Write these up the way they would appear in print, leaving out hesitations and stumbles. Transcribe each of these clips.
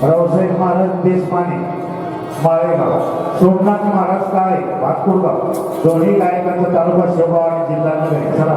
रावसाहेब महाराज देशपांडे माळेगाव, सोमनाथ महाराज काळे भातकुळगाव, दोन्ही गायकांचा तालुका शेगाव आणि जिल्हा नगर. चला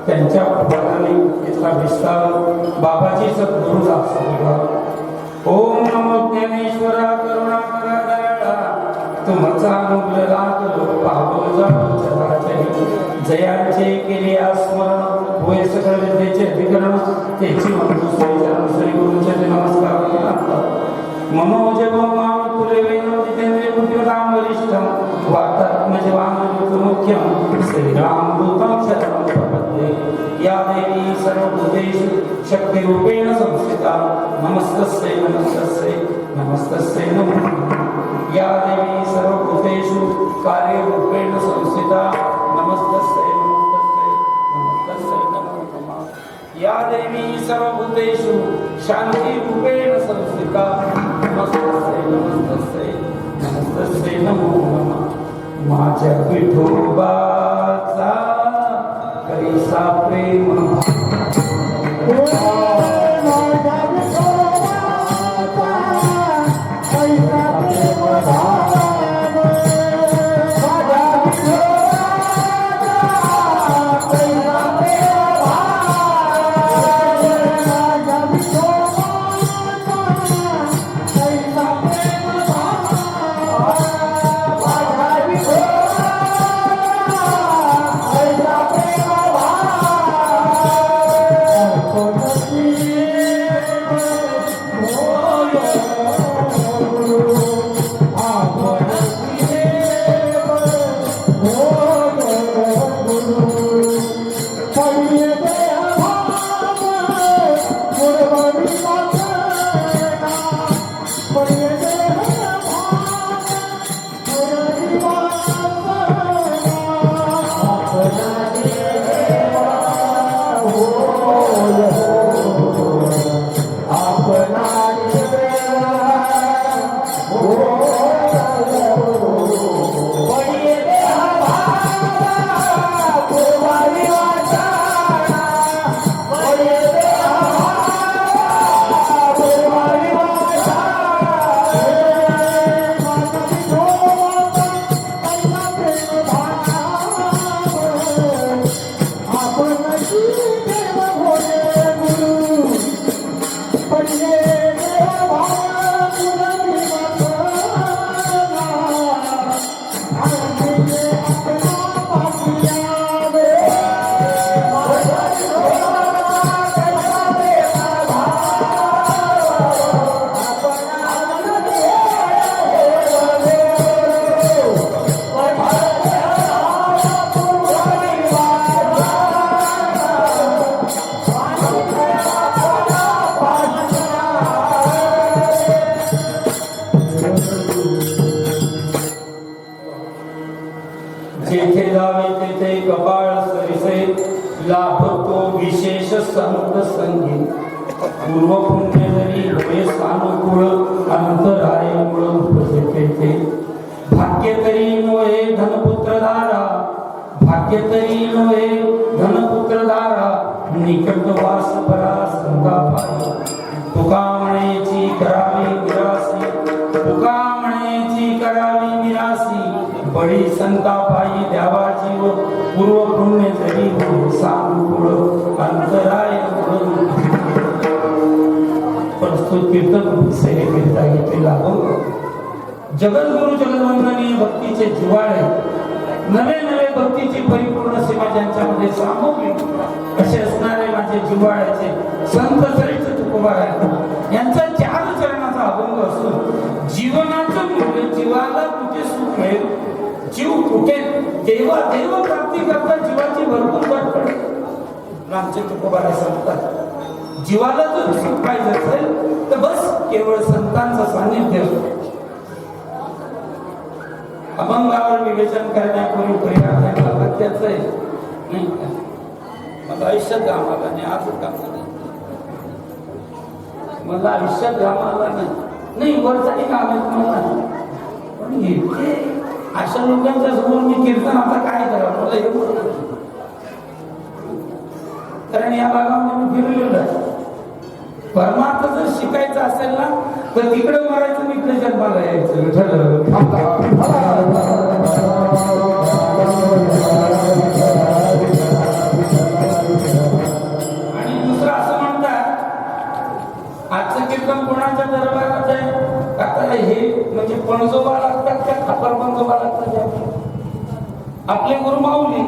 त्यांच्या प्रभावाने इथला विस्तार बाबाजी सद्गुरूचा असावा. ओम नमो ज्ञानेश्वरा करुणाकरा दयाळा तुमचा अनुग्रह करो पावन जातो जगाचे जयांचे केले स्मरण होय सकळ विद्येचे अधिकरण त्याची म्हणतो श्री गुरुचे नमस्कार. मनोजव माम तुले वेनो जितेंद्रिय बुद्धिराम वरिष्ठम वातात्मजवान मुख्यम श्रीराम दूतं शरणं प्रपद्ये. या देवी सर्वभूतेषु शक्तिरूपेण संस्थिता नमस्तस्यै नमस्तस्यै नमस्तस्यै नमो नमः. या देवी सर्वभूतेषु कार्यरूपेण संस्थिता नमस्तस्यै नमस्तस्यै नमस्तस्यै नमो नमः. या देवी सर्वभूतेषु शान्तिरूपेण संस्थिता नमस्तस्यै नमस्तस्यै नमस्तस्यै नमो नमः. माझ्या विठोबाचा कैसा प्रेम जेथे जावे तेथे कपाळ सरिसे लाभतो विशेष संत संगी पूर्व पुण्य जरी होय सानुकूळ अंतराय मूळ उपजेते भाग्य तरी नोहे धनपुत्रधारा भाग्य तरी नोहे धनपुत्रधारा निकट वास परा संता पायी तुका म्हणेची करावी निरासी तुका म्हणेची करावी निरासी बळी संता पायी द्यावा जीव पूर्व पुण्य जरी हो सानुकूळ अंतराय प्रस्तुत कीर्तन सेवेकरिता घेतलेला अभंग जगद्गुरु जगद्वंदनीय भक्तीचे जिव्हाळे नवे नवे भक्तीची परिपूर्ण सेवा ज्यांच्यामध्ये सामूहिक असे असणारे माझे जिव्हाळ्याचे संत श्रेष्ठ तुकोबाराय यांचा 4 चरणाचा अभंग असून जीवनाचं मूल्य जीवाला कुठे सुख मिळेल जीव कुठे देवा देव प्राप्ती करता जीवाची भरपूर वाट पडते आमचे तुकोबाराय सांगतात जीवाला जर सुख पाहिजे असेल तर बस केवळ संतांचं सानिध्य अभंगावर विवेचन करण्यापूर्वी परिणाम अगत्याच आहे नाही का मला आयुष्यात गामाला नाही आज गामाला मला आयुष्यात गामाला नाही वरचाही काम आहेत मला पण इतके अशा लोकांच्या समोर मी कीर्तन आता काय करावं मला हे कारण या भागामध्ये मी फिरलेलो आहे परमार्थ जर शिकायचं असेल ना तर तिकडे मरायचं इकडे जन्माला यायचं आणि दुसरं असं म्हणतात आजचं कीर्तन कोणाच्या दरबारात आहे आता हे म्हणजे पणजोबा लागतात का खापर पणजोबा लागतात आपले गुरु माऊली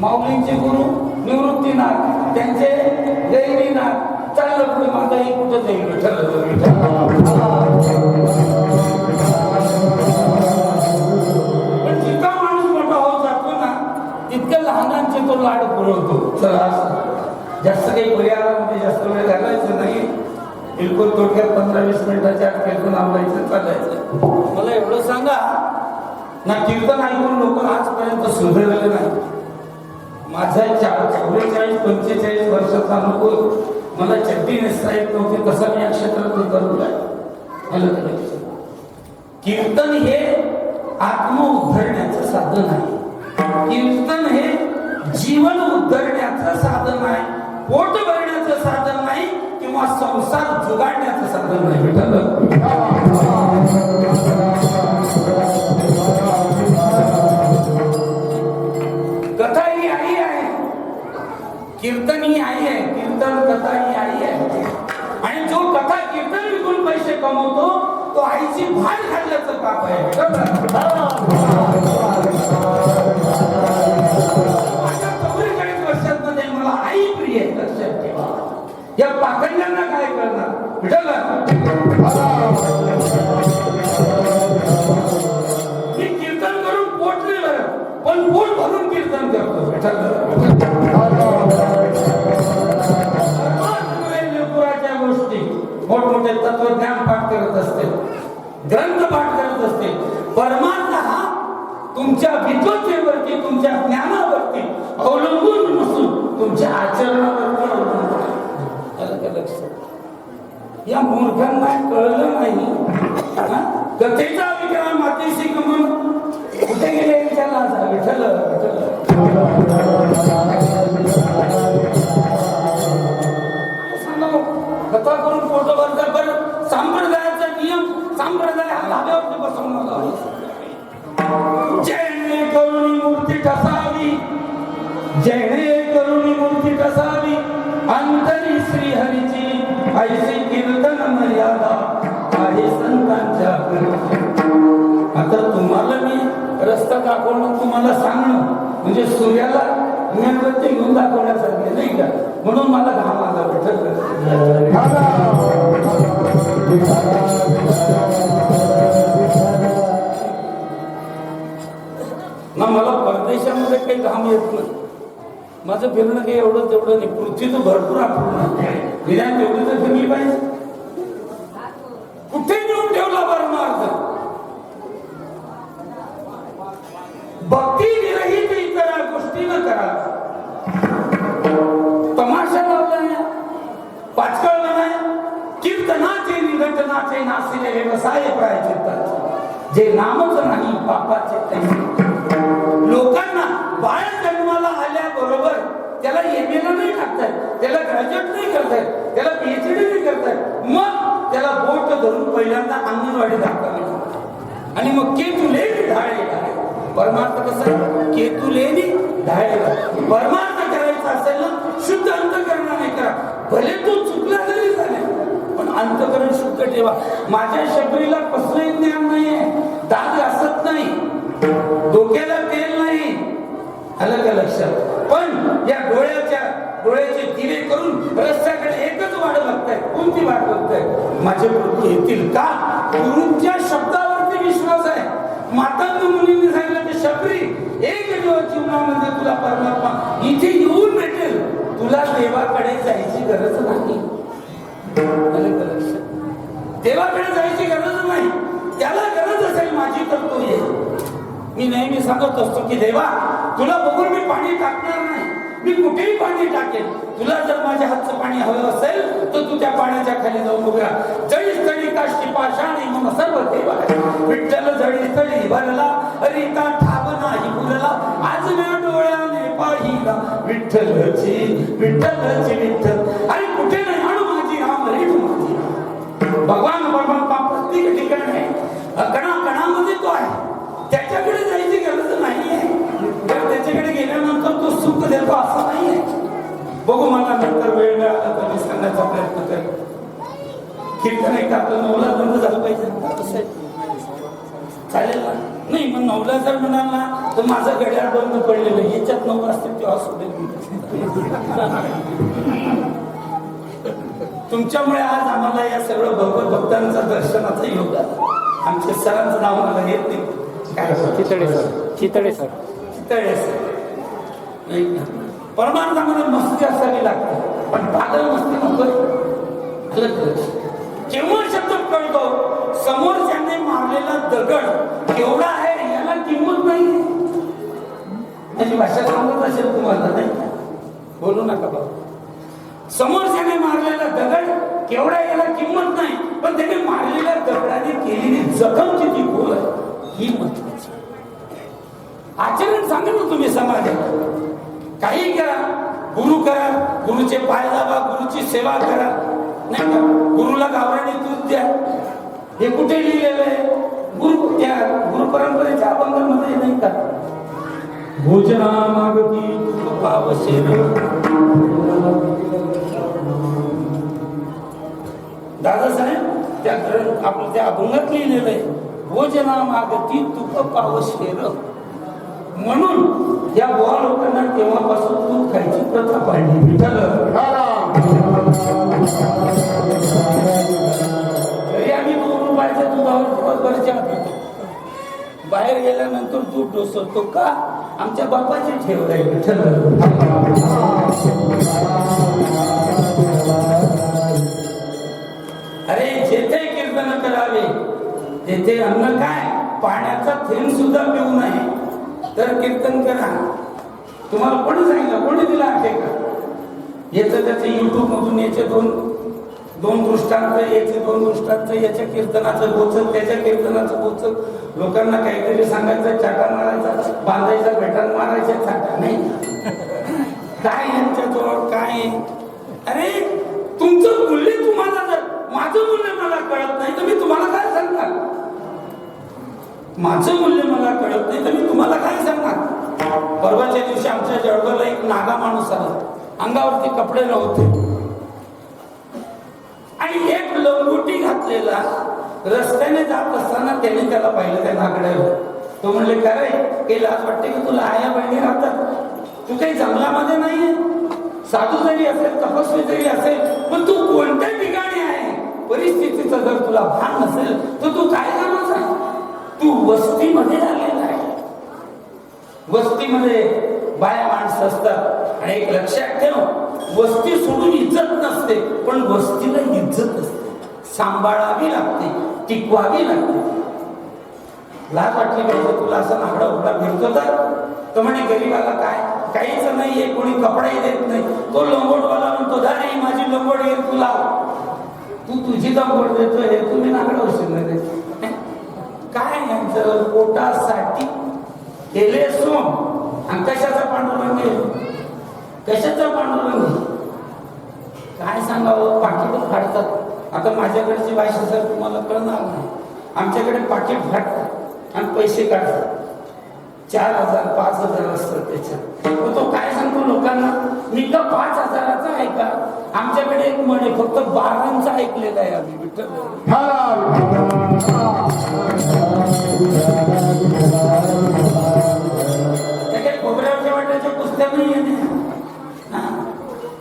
माऊलींचे गुरु निवृत्तीनाथ त्यांचे गैरीनाथ चाललं पुढे माझाही कुठं जाईल पण जितका माणूस मोठा होत जातो ना तितक्या लहानांचे तो लाड पुरवतो चला जास्त काही पर्यावरणामध्ये जास्त वेळ घालायचं नाही बिलकुल थोडक्यात 15-20 मिनिटाच्या आत कीर्तन आवडायचं चालायचं मला एवढं सांगा ना कीर्तन ऐकून लोक आजपर्यंत सुधारलेलं नाही माझा 44-45 वर्षाचा अनुभव मला चड्डी नेसता येत नव्हती तसा मी या क्षेत्रात उतरलोय मला कीर्तन हे आत्म उद्धरण्याचं साधन आहे कीर्तन हे जीवन उद्धरण्याचं साधन आहे पोट भरण्याचं साधन नाही किंवा संसार जुगाडण्याचं साधन नाही कथा ही आई आहे कीर्तन ही आई आहे कीर्तन कथा ही आई आहे आणि जो कथा कीर्तन विकून पैसे कमवतो तो आईची भाड खाल्ल्याचं पाप आहे माझ्या 44 वर्षांमध्ये मला आई प्रिय आहे लक्षात ठेवा या पाखंड्यांना काय करणार मी कीर्तन करून पोट नाही भरत पण पोट भरून कीर्तन करतो गोष्टी मोठमोठे तत्वज्ञान पाठ करत असते ग्रंथ पाठ करत असते परमार्थ हा तुमच्या विद्वत्तेवरती तुमच्या ज्ञानावरती अवलंबून नसून तुमच्या आचरणावरती अवलंबून या मूर्खांना कळलं नाही कथेचा विक्रम अतिशय गमन कुठे गेले विचारला कथा करून फोटो भरतात बरं संप्रदायाचा नियम संप्रदाय हा धाब्यावरती बसवणार जेणे करुणी मूर्ती ठसावी जेणे करुणी मूर्ती ठसावी अंतरी श्री हरीची ऐशी कीर्तन मर्यादा आहे संतांच्या आता तुम्हाला मी रस्ता दाखवणं तुम्हाला सांगणं म्हणजे सूर्याला मेणबत्ती घेऊन दाखवण्यासारखे नाही का म्हणून मला घाम आला ना मला परदेशामध्ये काही घाम येत नाही माझं फिरणं काही एवढं तेवढं नाही पृथ्वी तर भरपूर आपण निदान तेवढी तर फिरली पाहिजे कुठे नेऊन ठेवला परमार्थ भक्ती विरहित नासिले व्यवसाय प्रायचित्ताचे जे नामच नाही पापाचे ते लोकांना बाळ जन्माला आल्याबरोबर त्याला एमएला नाही टाकतायत, त्याला ग्रॅज्युएट नाही करतायत, त्याला पीएचडी नाही करतायत, मग त्याला बोट धरून पहिल्यांदा अंगणवाडी दाखवावी आणि मग केतुले ढाळे परमार्थ कसं केतुले ढाळे परमार्थ करायचा असेल ना शुद्ध अंतकरण नाही करा, भले तो चुकला तरी झाले पण अंतकरण शुद्ध ठेवा. माझ्या शबरीला कसलंही ज्ञान नाहीये, दात घासत नाही, डोक्याला तेल नाही, आलं का लक्षात, पण या डोळ्याचे दिवे करून रस्त्याकडे एकच वाट बघताय. कोणती वाट बघताय? माझे प्रभू येतील का? गुरूंच्या शब्दावरती विश्वास आहे. मातांना मुलींनी सांगितलं की शबरी एक दिवस जीवनामध्ये तुला परमात्मा इथे येऊन भेटेल, तुला देवाकडे जायची गरज नाही. देवाकडे जायची गरज नाही, त्याला गरज असेल माझी तर तो येईल. मी नेहमी सांगत असतो की देवा तुला बघून मी पाणी टाकणार नाही, मी कुठेही पाणी टाकेन, तुला जर माझ्या हातचं पाणी हवं असेल तर तू त्या पाण्याच्या खाली जाऊन उभा. जळी स्थळी काष्टी पाषाणी मग सर्व देवा विठ्ठल जळी स्थळी भरला रीता ठाव नाही पुरला आज मी डोळ्याने पाहिला विठ्ठलची विठ्ठलची विठ्ठल. अरे कुठे नाही आणू माझी राम रेठ माझी. भगवान परमात्मा प्रत्येक ठिकाणी कणाकणामध्ये तो आहे, त्याच्याकडे जायची गरज नाहीये. तर त्याच्याकडे गेल्यानंतर तो सुख देतो असं नाहीये. बघू मला नंतर वेळ मिळाला तर मी सांगण्याचा प्रयत्न करेन. कीर्तन एक आपलं नवला बंद झालं पाहिजे चालेल ना? नाही मग नवला जर म्हणाल ना तर माझं घड्याळ बंद पडलेलं याच्यात 9 असतील तेव्हा सुद्धा तुमच्यामुळे आज आम्हाला या सर्व भगवत भक्तांचा दर्शनाचा योग आला. आमच्या सरांचं नाव मला येत नाही. Chitale sir. Chitale sir. Chitale sir. परमार्थामध्ये मस्ती असावी लागते पण पागल मस्ती नको. केव्हा शब्द कळतो समोरच्याने मारलेला दगड केवढा आहे याला किंमत नाही. त्याची भाषा सांगत असेल तुम्हाला नाही बोलू नका बाबा. समोरच्याने मारलेला दगड केवढा याला किंमत नाही पण त्याने मारलेल्या दगडाने केलेली जखम किती खोल आहे ही महत्वाची. आचरण सांगा ना तुम्ही समाजाला. काही करा, गुरु करा, गुरुचे पाय दाबा, गुरुची सेवा करा, नाही का? गुरुला गावराने दूध द्या, हे कुठे लिहिलेलं आहे? गुरु परंपरेच्या अभंगामध्ये नाही का? भोजना मागती पावसेन दादासाहेब त्या अभंगात लिहिलेलं आहे भोजना मागती तुप पावशेर. म्हणून या बुवा लोकांना तेव्हापासून दूध खायची प्रथा पाडली. तरी आम्ही 2 रुपयाच्या दुधावर दिवसभर चहा पितो. बाहेर गेल्यानंतर दूध डोसवतो का? आमच्या बापाची ठेव आहे. अरे जेथे कीर्तन करावे तेथे अन्न काय पाण्याचा थेंब सुद्धा पिऊ नये तर कीर्तन करा. तुम्हाला कोणी सांगितलं? कोणी दिला आहे का? याचं त्याचं युट्यूब मधून याचे दोन दृष्टांत, याचे 2 दृष्टांत, याच्या कीर्तनाचं गोचक, त्याच्या कीर्तनाचं गोचक. लोकांना काहीतरी सांगायचं, चाटा मारायचा, बांधायचा, भेटान मारायचा, चाटा नाही. काय यांच्याजवळ काय? अरे तुमचं मूल्य तुम्हाला जर माझं मूल्य मला कळत नाही तर मी तुम्हाला काय सांगणार? माझं मूल्य मला कळत नाही तर मी तुम्हाला काय सांगणार? परवाच्या दिवशी आमच्या जळगावला एक नागा माणूस आला, अंगावरती कपडे नव्हते आणि एक लंगोटी घातलेला रस्त्याने जात असताना त्याने त्याला पाहिलं त्या नागड्याला. तो म्हणले काय काही लाज वाटते की तुला आया बहिणी राहतात? तू काही जंगलामध्ये नाहीये, साधू जरी असेल तपस्वी जरी असेल पण तू कोणत्या ठिकाणी आहे? परिस्थितीचं जर तुला भान नसेल तर तू काय कामाचा? तू वस्तीमध्ये आलेला आहे. वस्तीमध्ये बाया माणसं असतात आणि एक लक्षात ठेव, वस्ती सोडून इज्जत नसते पण वस्तीला इज्जत असते, सांभाळावी लागते, टिकवावी लागते. लाज वाटली पाहिजे तुला असं नागडा उघडा फिरतो तर म्हणे गरीबाला काय काहीच नाहीये, कोणी कपडाही देत नाही. तो लंगोटवाला म्हणतो धारी माझी लंगोट येईल तुला. तू तुझी दांगोड देतोय हे तुम्ही नागडं शिरले काय यांचं पोटासाठी केले सोम आणि कशाचा पांडुरंग आहे कशाचा पांडुरंग काय सांगावं पाकिट फाडतात आता माझ्याकडची भाषा सर तुम्हाला कळणार नाही आमच्याकडे पाकिट फाडतात आणि पैसे काढतात 4,000 5,000 असतात त्याच्यात तो काय सांगतो लोकांना मी का 5,000चा ऐका आमच्याकडे एक म्हणे फक्त 12चा ऐकलेला आहे आम्ही विठ्ठल काही खोबऱ्यावरच्या वाट्याच्या पुस्तक नाही आहे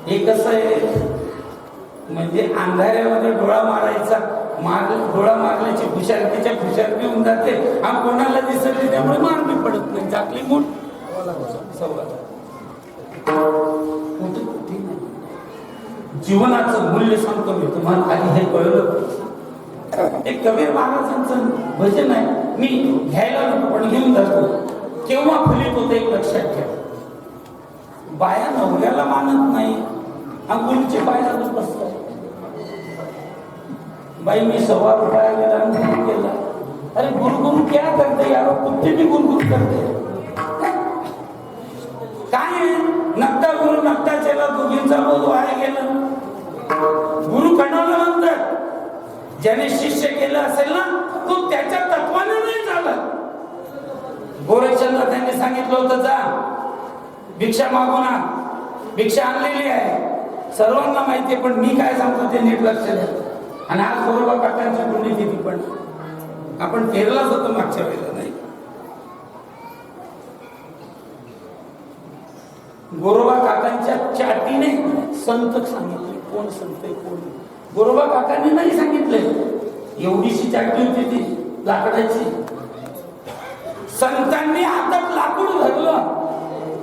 हे कसं आहे म्हणजे अंधाऱ्यामध्ये डोळा मारायचा डोळा मारल्याची खुशालकीच्या खुशालकी होऊन जाते आणि कोणाला दिसत नाही त्यामुळे मार बी पडत नाही चाकली मूठ जीवनाचं मूल्य सांगतो मी तुम्हाला आधी हे कळलं एक कबीर महाराजांचं भजन आहे मी घ्यायला नको पण घेऊन जातो केव्हा फलित होतं एक लक्षात ठेवा बाया नवऱ्याला मानत नाही अंगुलीचे पाय लागत बसतात भाई मी 1.25 रुपया दान केला अरे गुरु क्या करते यार कुत्ते भी गुरु करते काय नकटा गुरु नकटा चेला दोघींचा बोध वाया गेला गुरु कणाला म्हणतात ज्याने शिष्य केलं असेल ना तो त्याच्या तत्वाने नाही झाला गोरक्षणला त्यांनी सांगितलं होतं जा भिक्षा मागू ना भिक्षा आणलेली आहे सर्वांना माहिती आहे पण मी काय सांगतो ते नीट लक्ष द्या आणि आज गोरोबा काकांची पुण्यतिथी पण आपण केरलाच होतो मागच्या वेळेला नाही गोरोबा काकांच्या चाटीने संत सांगितले कोण संत आहे कोण गोरोबा काकांनी नाही सांगितले एवढीशी चाटी होती ती लाकडाची संतांनी हातात लाकूड धरलं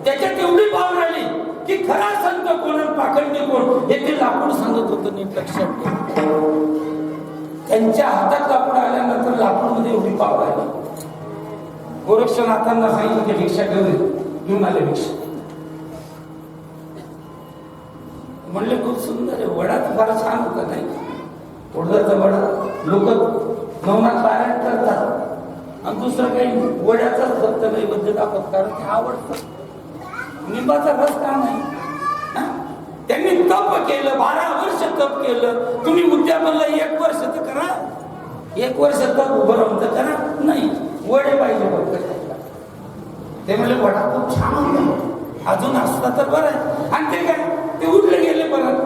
त्याच्यात एवढी पावर आली की खरा संत कोण पाखंडी कोण हे ते लाकूड सांगत होतं नीट लक्षात त्यांच्या हातात लाकूड आल्यानंतर लाकूड मध्ये एवढी पावर आली गोरक्षनाथांना सांगितलं की भिक्षा घेऊन आले भिक्षा म्हणले खूप सुंदर आहे वडा तर फार छान होता नाही थोडासा वडा लोक नवनाथ पारायण करतात आणि दुसरं काही वड्याचाच फक्त नाही बद्दल दाखवत कारण ते आवडतं निंबाचा रस का नाही त्यांनी तप केलं 12 वर्ष तप केलं तुम्ही उद्यापनला 1 वर्ष तर करा 1 वर्ष तप उभं राहून तर करा नाही वडे पाहिजे फक्त ते म्हणले वडा खूप छान होता अजून असता तर बरं आहे आणि ते काय ते उठले गेले परत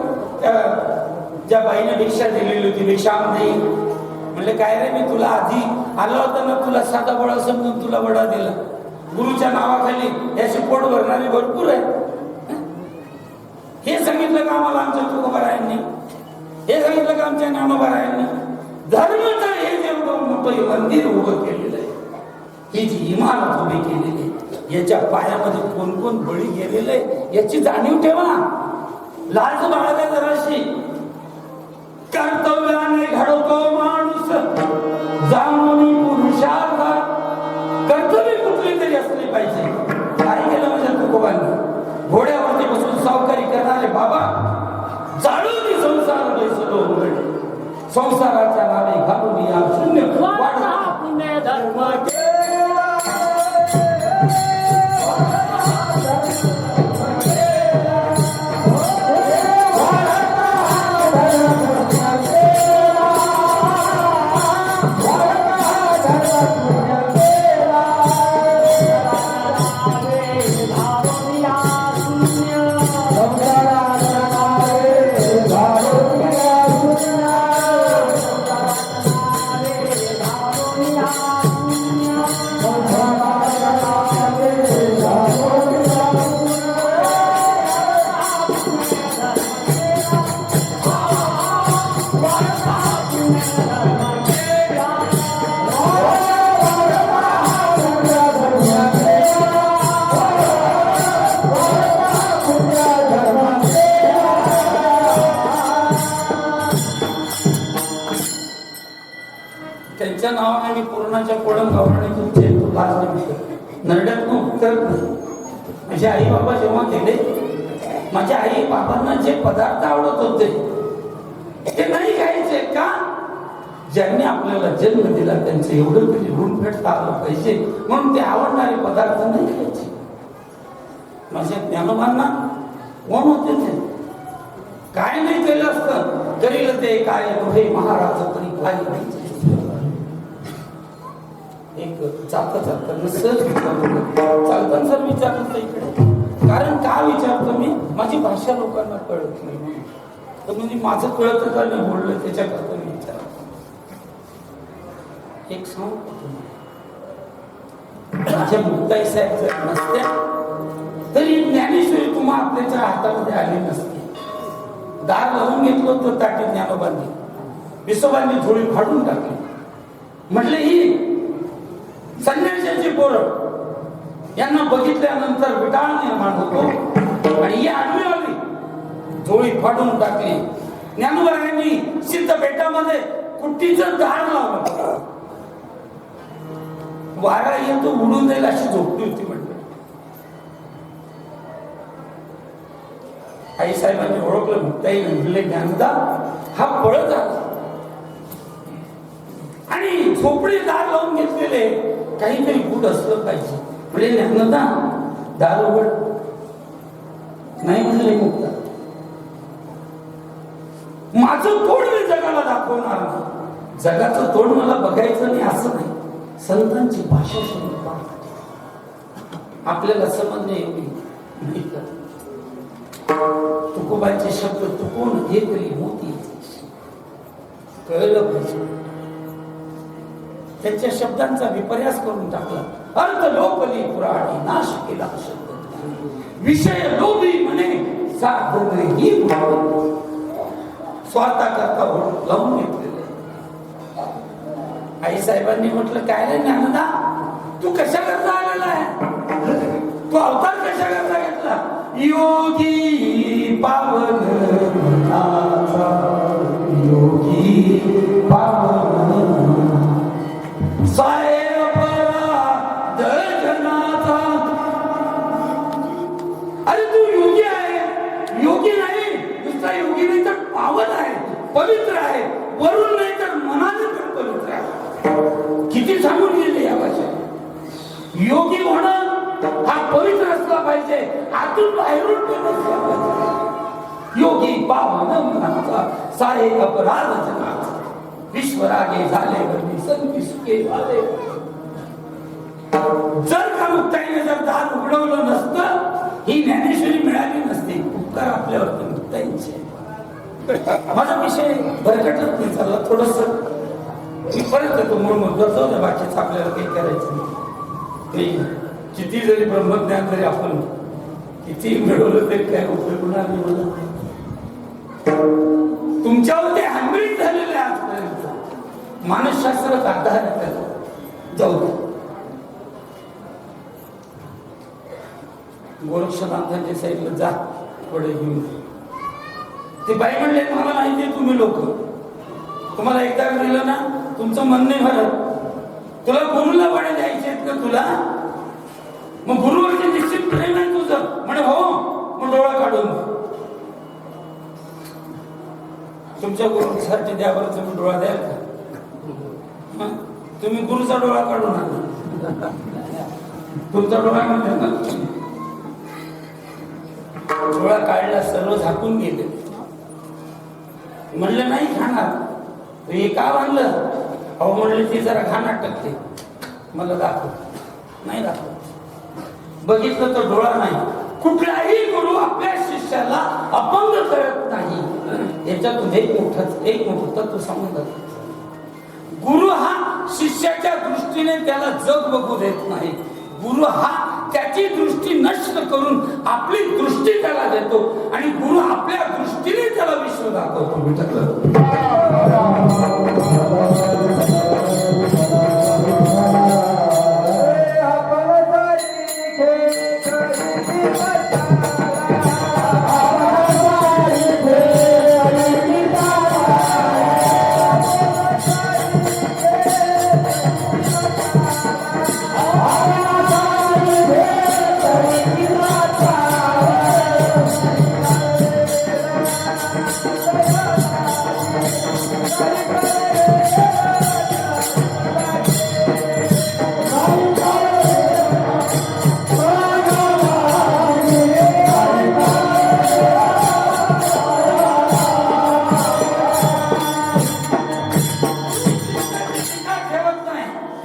ज्या बाईने भिक्षा दिलेली होती भिक्षा देई म्हणले काय रे मी तुला आधी आला होता ना तुला साधा वडा समजून तुला वडा दिला गुरुच्या नावाखाली याची पोट भरणारी भरपूर आहे हे सांगितलं का आम्हाला आमच्या तुकोबारायांनी हे सांगितलं का आमच्या ज्ञानोबारायांनी धर्माचं हे जेवढं मोठं मंदिर उभं केलेलं आहे ही जी इमारत उभी केलेली आहे याच्या पायामध्ये कोण कोण बळी गेलेलं आहे याची जाणीव ठेवा लाज बाळगा जराशी कर्तव्याने घडवतो माणूस जाणून पुरुषार्थ कर्तव्य कुठली तरी असली पाहिजे काय केलं माझ्या तुकोबांनी घोड्यावरती बसून सावकारी करणारे बाबा जाळून संसार बैसलो संसाराच्या नावे घालून या शून्य पुण्य धर्म त्यांच्या नावाने मी पूर्णाच्या कोळम गावणे तुमचे नरड्यात उत्तर माझे आई बाबा जेव्हा गेले माझ्या आई बाबांना जे पदार्थ आवडत होते ते नाही खायचे ज्यांनी आपल्याला जन्म दिला त्यांचं एवढं तरी ऋण फेडता आलं पाहिजे, म्हणून ते आवडणारे पदार्थ नाही खायचे. माझ्या ज्ञानोबांना कोण होते ते काय नाही केलं असतं करील ते काय हे महाराज तरी काय नाही. एक चालता सहज चालताना सर विचारलं इकडे, कारण का विचारतो मी, माझी भाषा लोकांना कळत नाही म्हणून. तर म्हणजे माझं कळतं का नाही बोललं त्याच्याकरता मी विचारतो. एक सांगू माझ्या मुक्ताई साहेब जर नसत्या तरी ज्ञानेश्वरी तुम्हा आपल्याच्या हातामध्ये आली नसती. दार लावून घेतलं होतं ताटी ज्ञानोबांनी, विसोबांनी थोडी फाडून टाकली. म्हटले ही संन्याशाची पोरं यांना बघितल्यानंतर विटाळ निर्माण होतो आणि ही आडवी आली झोळी फाडून टाकली. ज्ञानोबांनी सिद्ध बेटामध्ये कुट्टीचं दार लावलं. वारा येतो उडून जाईल अशी झोपली होती म्हटलं. आई साहेबांनी ओळखलं, मुक्ताई म्हणले ज्ञानदा हा पळत आला आणि झोपडी दार लावून घेतलेले काहीतरी गुड असलं पाहिजे. म्हणजे ज्ञानदा दार उघड नाही म्हणले मुक्ता, माझं तोड मी जगाला दाखवणार नाही. जगाचं तोड मला बघायचं नाही असं नाही, संतांची भाषा शब्द आपल्याला समजणे एवढी नाही का. तुकोबांचे शब्द तुकून घेतली मोती कळलं पाहिजे. त्यांच्या शब्दांचा विपर्यास करून टाकला. अर्थ लोकली पुराणी नाश केला शब्द, विषय लोभी म्हणे साधन ही स्वार्था करता लावून घेतलेले. आई साहेबांनी म्हटलं काय रे ज्ञानदा तू कशा करता आलेला आहे, तू अवतार कशा करता घेतला. योगी पावन योगी पावन साहेब दर्शनाचा. अरे तू योगी आहे, योगी नाही नुसता योगी नाही तर पावन आहे, पवित्र आहे, वरून नाही तर मनाने पण पवित्र आहे. किती सांगून गेले या भाषेत. योगी होणं हा पवित्र असला पाहिजे, आतून बाहेरून पण असला पाहिजे. योगी पावन मनाचा सारे अपराध जनाचा, विश्वरागे झाले बनी संती सुखे वाले. जर का मुक्ताईने जर दार उघडवलं नसतं ही ज्ञानेश्वरी मिळाली नसती. उपकार आपल्यावरती मुक्ताईंचे. माझा विषय भरकटत नाही चालला थोडस, मी परत येतो मूळ मुद्दा. जाऊ द्या, बाकीच आपल्याला काही करायचं नाही. किती जरी ब्रह्मज्ञान जरी आपण किती मिळवलं तरी काय उपयोग होणार नाही. मला तुमच्यावर ते हॅमरिंग झालेले आजपर्यंत मानसशास्त्रात आधार जाऊ दे. गोरक्षनाथांच्या साईडला जा थोडे घेऊन. ते बाई म्हणले मला माहिती आहे तुम्ही लोक, तुम्हाला एकदा दिलं ना तुमचं मन नाही भरत. तुला गुरुला वडे द्यायचे आहेत का तुला, मग गुरुवरचे निश्चित प्रेम आहे तुझं म्हणे हो, मग डोळा काढून तुमच्या गुरुसाठी द्यावर तुम्ही डोळा द्याल का. तुम्ही गुरुचा डोळा काढून आणा, तुमचा डोळा म्हणते ना. डोळा काढला, सर्व झाकून गेले. म्हणलं नाही खाणार. हे का म्हणलं, अहो म्हणले ती जरा खाणार टाकते, मला दाखव. नाही दाखव. बघितलं तर डोळा नाही. कुठलाही गुरु आपल्या शिष्याला अपंग करत नाही. याच्यातून एक मोठं तत्व सांगून जातो. गुरु हा शिष्याच्या दृष्टीने त्याला जग बघू देत नाही. गुरु हा त्याची दृष्टी नष्ट करून आपली दृष्टी त्याला देतो आणि गुरु आपल्या दृष्टीने त्याला विश्व दाखवतो.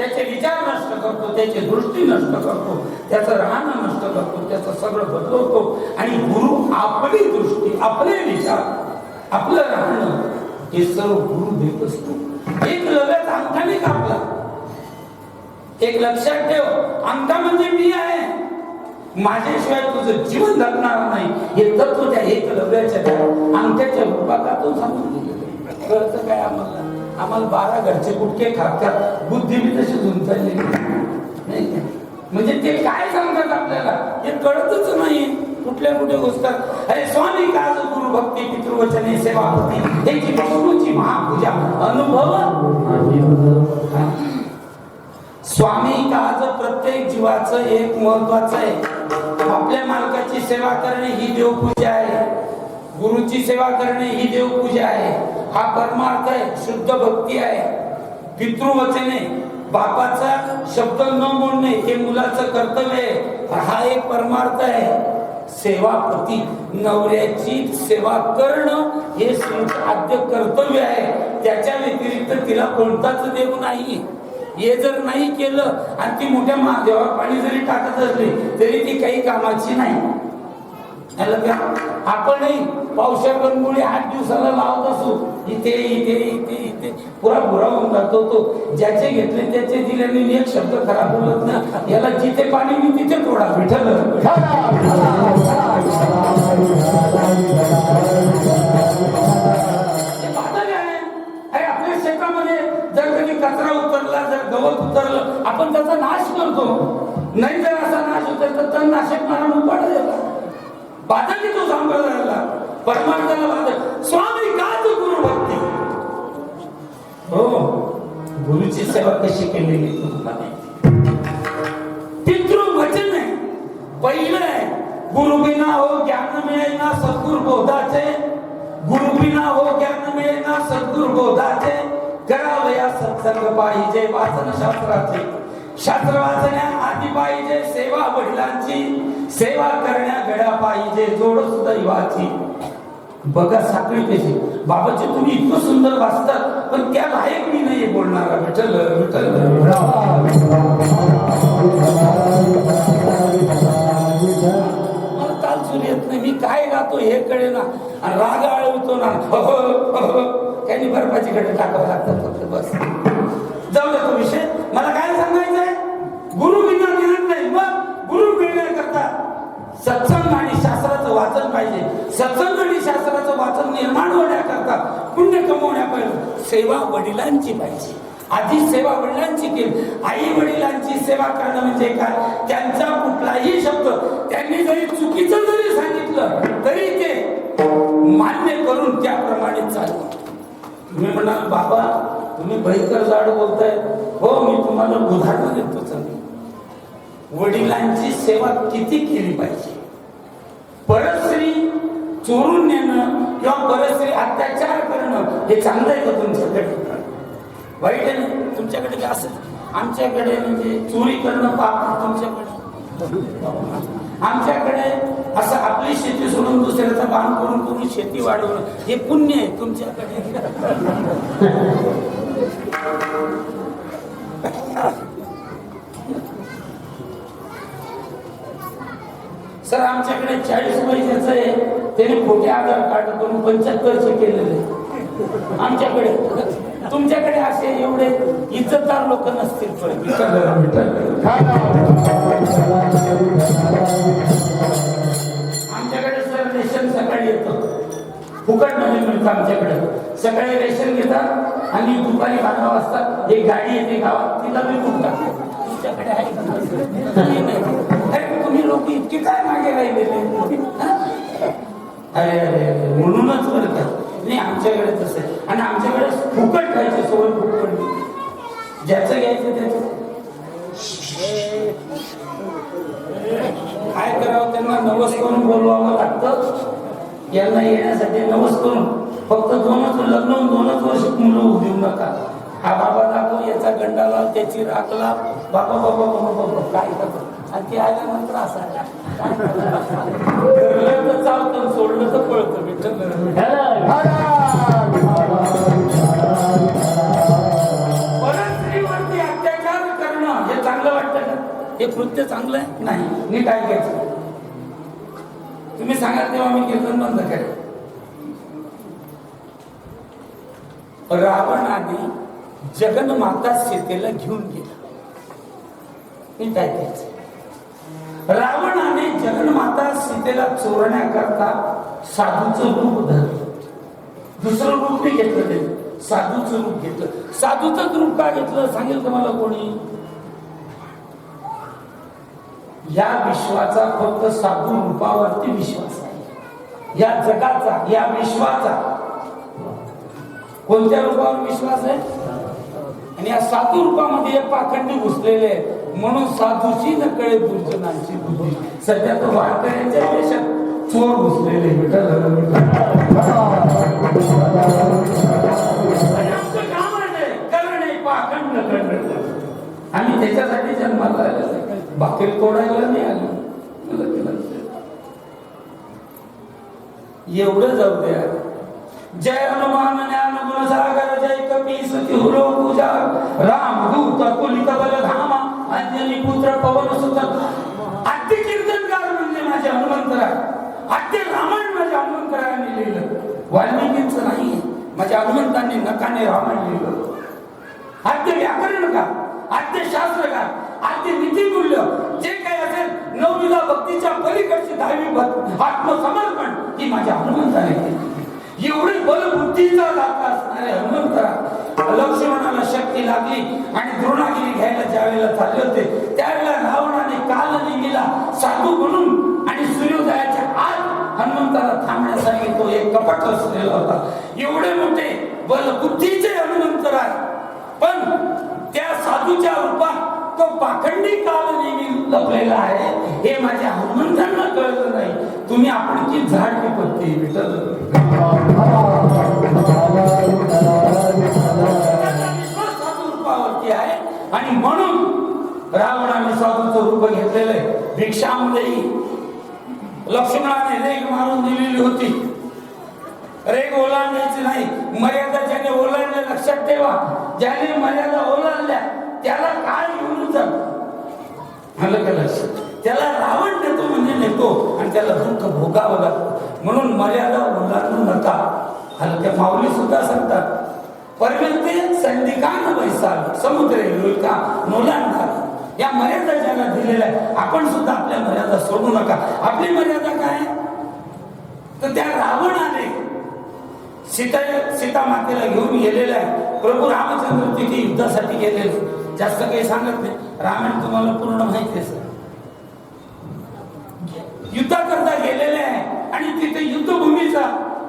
त्याचे विचार नष्ट करतो, त्याची दृष्टी नष्ट करतो, त्याचं राहणं नष्ट करतो, त्याचं सगळं बदलवतो. आणि गुरु आपली दृष्टी, आपले विचार, आपलं राहणं हे सर्व गुरु देत असतो. एक लव्याचा अंगठा नाही कापला. एक लक्षात ठेव, अंगठा म्हणजे मी आहे, माझ्याशिवाय तुझं जीवन जगणार नाही. हे तत्व त्या एक लव्याच्या अंगठ्याच्या रूपातून सांगून दिलेलं. कळतं काय आम्हाला? आम्हाला 12 घरचे गुटके खातात, बुद्धी बी तशी झुंजलेली नाही. म्हणजे ते काय सांगतात आपल्याला हे कळतच नाही. कुठल्या कुठे गोष्टात अरे स्वामी काज गुरु भक्ती पितृवचने सेवा होती याची विष्णूची महापूजा अनुभव. स्वामी काज प्रत्येक जीवाचं एक महत्वाचं आहे. आपल्या मालकाची सेवा करणे ही देवपूजा आहे. गुरुची सेवा करणे ही देवपूजा आहे. हा परमार्थ आहे, शुद्ध भक्ती आहे. पितृवचने, बापाचा शब्द न बोलणे हे मुलाचं कर्तव्य आहे. हा एक परमार्थ आहे. सेवापती, नवऱ्याची सेवा करणं हे आद्य कर्तव्य आहे. त्याच्या व्यतिरिक्त तिला कोणताच देव नाही. हे जर नाही केलं आणि ती मोठ्या महादेवावर पाणी जरी टाकत असली तरी ती काही कामाची नाही. आपणही पावसा गणगोळी 8 दिवसाला लावत असू, इथे इथे इथे इथे पुरा बुरा होऊन जातो तो. ज्याचे घेतले त्याचे दिल्याने एक शब्द खराब बोलत ना. याला जिथे पाणी मी तिथे थोडा विठ्ठल. आपल्या शेतामध्ये जर कधी कचरा उतरला, जर गवत उतरलं, आपण त्याचा नाश करतो. नाही जर असा नाश उतरला तर नाशक मारा उपाड देला. बाधा की तो सांभाळायला परमार्थाला बाधा. स्वामी काच गुरु भक्ती. हो, गुरुची सेवा कशी केलेली तुम्हाला पितृवचन आहे. पहिलं आहे गुरु बिना हो ज्ञान मिळेना सद्गुरु बोधाचे. गुरु बिना हो ज्ञान मिळेना सद्गुरु बोधाचे. करावया सत्संग पाहिजे वाचन शास्त्राचे. शास्त्र वाचण्या आधी पाहिजे सेवा वडिलांची. सेवा करण्या घड्या पाहिजे जोड सुदैवाची. बघा साखळी कशी. बाबाचे तुम्ही इतकं सुंदर वाचतात पण त्या लायक मी नाही बोलणारा. विठ्ठल विठ्ठल. मला काल सूर येत नाही, मी काय गातो हे कळे ना. आणि राग आळवतो ना, त्यांनी बर्फाची कडे टाकावं लागतात फक्त, बस. जाऊ दे तो विषय. मला काय सांगायचंय, गुरु बिना ज्ञान नाही. मग गुरु मिळण्याकरता सत्संग आणि शास्त्राचं वाचन पाहिजे. सत्संग आणि शास्त्राचं वाचन निर्माण होण्याकरता, पुण्य कमवण्यापाहिजे सेवा वडिलांची पाहिजे. आधी सेवा वडिलांची केली. आई वडिलांची सेवा करणं म्हणजे काय, त्यांचा कुठलाही शब्द त्यांनी जरी चुकीचं जरी सांगितलं तरी ते मान्य करून त्याप्रमाणे चालू. तुम्ही म्हणाल बाबा तुम्ही भयंकर जाड बोलताय. हो, मी तुम्हाला उदाहरण देतो. चांगली वडिलांची सेवा किती केली पाहिजे. परस्त्री चोरून नेणं किंवा परस्त्री अत्याचार करणं हे चांगलं आहे का तुमच्याकडे? वाईट आहे ना तुमच्याकडे? असं आमच्याकडे म्हणजे चोरी करणं पाप. तुमच्याकडे, आमच्याकडे असं आपली शेती सोडून दुसऱ्याचा बाण करून करून शेती वाढवणं हे पुण्य आहे. तुमच्याकडे सर आमच्याकडे 40 पैशाचं आहे, त्याने खोटे आधार कार्ड करून 75चे केलेले आमच्याकडे. तुमच्याकडे असे एवढे इज्जतदार लोक नसतील. आमच्याकडे सर रेशन सकाळी येतं, फुकट मध्ये मिळतं. आमच्याकडे सकाळी रेशन घेतात आणि दुपारी 12 वाजता एक गाडी येते गावात, तिला मी फुकतात. तुमच्याकडे आहे का? तुम्ही लोक इतके काय मागे राहिलेले? अरे अरे म्हणूनच बरं का. नाही आमच्याकडे तसं आहे. आणि आमच्याकडे फुकट खायची सवय खूप पडली. ज्याचं घ्यायचं त्याचं काय करावं, त्यांना नवस करून बोलवावं लागतं. यांना येण्यासाठी नवस करून फक्त 2च वर्ष मुलं होऊ देऊ नका. हा बाबा दाखव, याचा गंडाला, त्याची राखला, बाबा बाबा बाबा काय करतो. आणि ते आल्यानंतर असा ठरलं तर चालतं, सोडलं तर पळतं. परस्त्रीवरती अत्याचार हे कृत्य चांगलं आहे नाही, नीट ऐकायचं. तुम्ही सांगाल तेव्हा मी कीर्तन बंद करेन. रावणाने जगन्माता सीतेला घेऊन गेला. नीट ऐकायचं. रावणाने जगन्माता सीतेला चोरण्याकरता साधूचं रूप धरलं. दुसरं रूप नाही घेतलं, ते साधूचं रूप घेतलं. साधूचं रूप का घेतलं सांगेल तुम्हाला कोणी? या विश्वाचा फक्त साधू रूपावरती विश्वास आहे. या जगाचा, या विश्वाचा कोणत्या रूपावर विश्वास आहे? आणि या साधू रूपामध्ये एक पाखंडी घुसलेले आहे. म्हणून साधूची नकळे दुर्जनांची बुद्धी. सध्या तो वारकऱ्यांच्या देशात चोर घुसलेले. आमचं काम आहे करणे पाखंड करणे. आम्ही त्याच्यासाठी जन्माला आलेलो. भाकरी तोडायला नाही आलो. एवढं जाऊ द्या. जय हनुमान ज्ञान गुण सागर जय कपीस तिहुरो पूजा राम दूत कुलित बल धामा अंजनी पुत्र पवन सुत. आद्य कीर्तनकार म्हणजे माझे हनुमंतराय. आद्य रामायण माझ्या हनुमंतरायाने लिहिलं. वाल्मिकींचं नाही, माझ्या हनुमंतांनी नकाने रामायण लिहिलं. आद्य व्याकरणकार, आद्य शास्त्रकार, आद्य नीतिमूल्य जे काही असेल, नवविधा भक्तीच्या पलीकडची 10वी आत्मसमर्पण ही माझ्या हनुमंताने केली. एवढी बलबुद्धीचा दाता असणारे हनुमंतरा लक्ष्मणाला शक्ती लागली आणि द्रोणागिरी घ्यायला ज्यावेळेला चालले होते त्यावेळेला रावणाने कालनेमीला साधू म्हणून आणि सूर्योदयाच्या आत हनुमंताला थांबण्यासाठी तो एक कपट रचलेला होता. एवढे मोठे बलबुद्धीचे हनुमंतरा, पण त्या साधूच्या रूपात तो पाखंडी कालनेमी लपलेला आहे हे माझ्या हनुमंतांना कळलं नाही. तुम्ही आपण की झाड की पत्ती विठ्ठल साधू रूपावरती आहे. आणि म्हणून रावणाने साधूचं रूप घेतलेलं आहे. भिक्षामध्ये लक्ष्मणाने रेग मारून दिलेली होती. रेग ओलांडायची नाही. मर्यादा ज्याने ओलांडल्या लक्षात ठेवा. ज्याने मर्यादा ओलांडल्या त्याला काय घेऊन जात त्याला रावण नेतो म्हणजे नेतो आणि त्याला दुःख भोगावं लागतं. म्हणून मर्यादा ओलांडू नका. हलक्या माऊली सुद्धा सांगतात परमेंते संधिकान वैसाल समुद्रे लोका नोलांडा. या मर्यादा ज्याला दिलेल्या आहे आपण सुद्धा आपल्या मर्यादा सोडू नका. आपली मर्यादा काय? तर त्या रावणाने सीता मातेला घेऊन गेलेला आहे. प्रभू रामचंद्र तिथे युद्धासाठी गेलेले. जास्त काही सांगत नाही. रामायण तुम्हाला पूर्ण माहिती आहे. युद्धाकरता गेलेले आहे आणि तिथे युद्धभूमीचा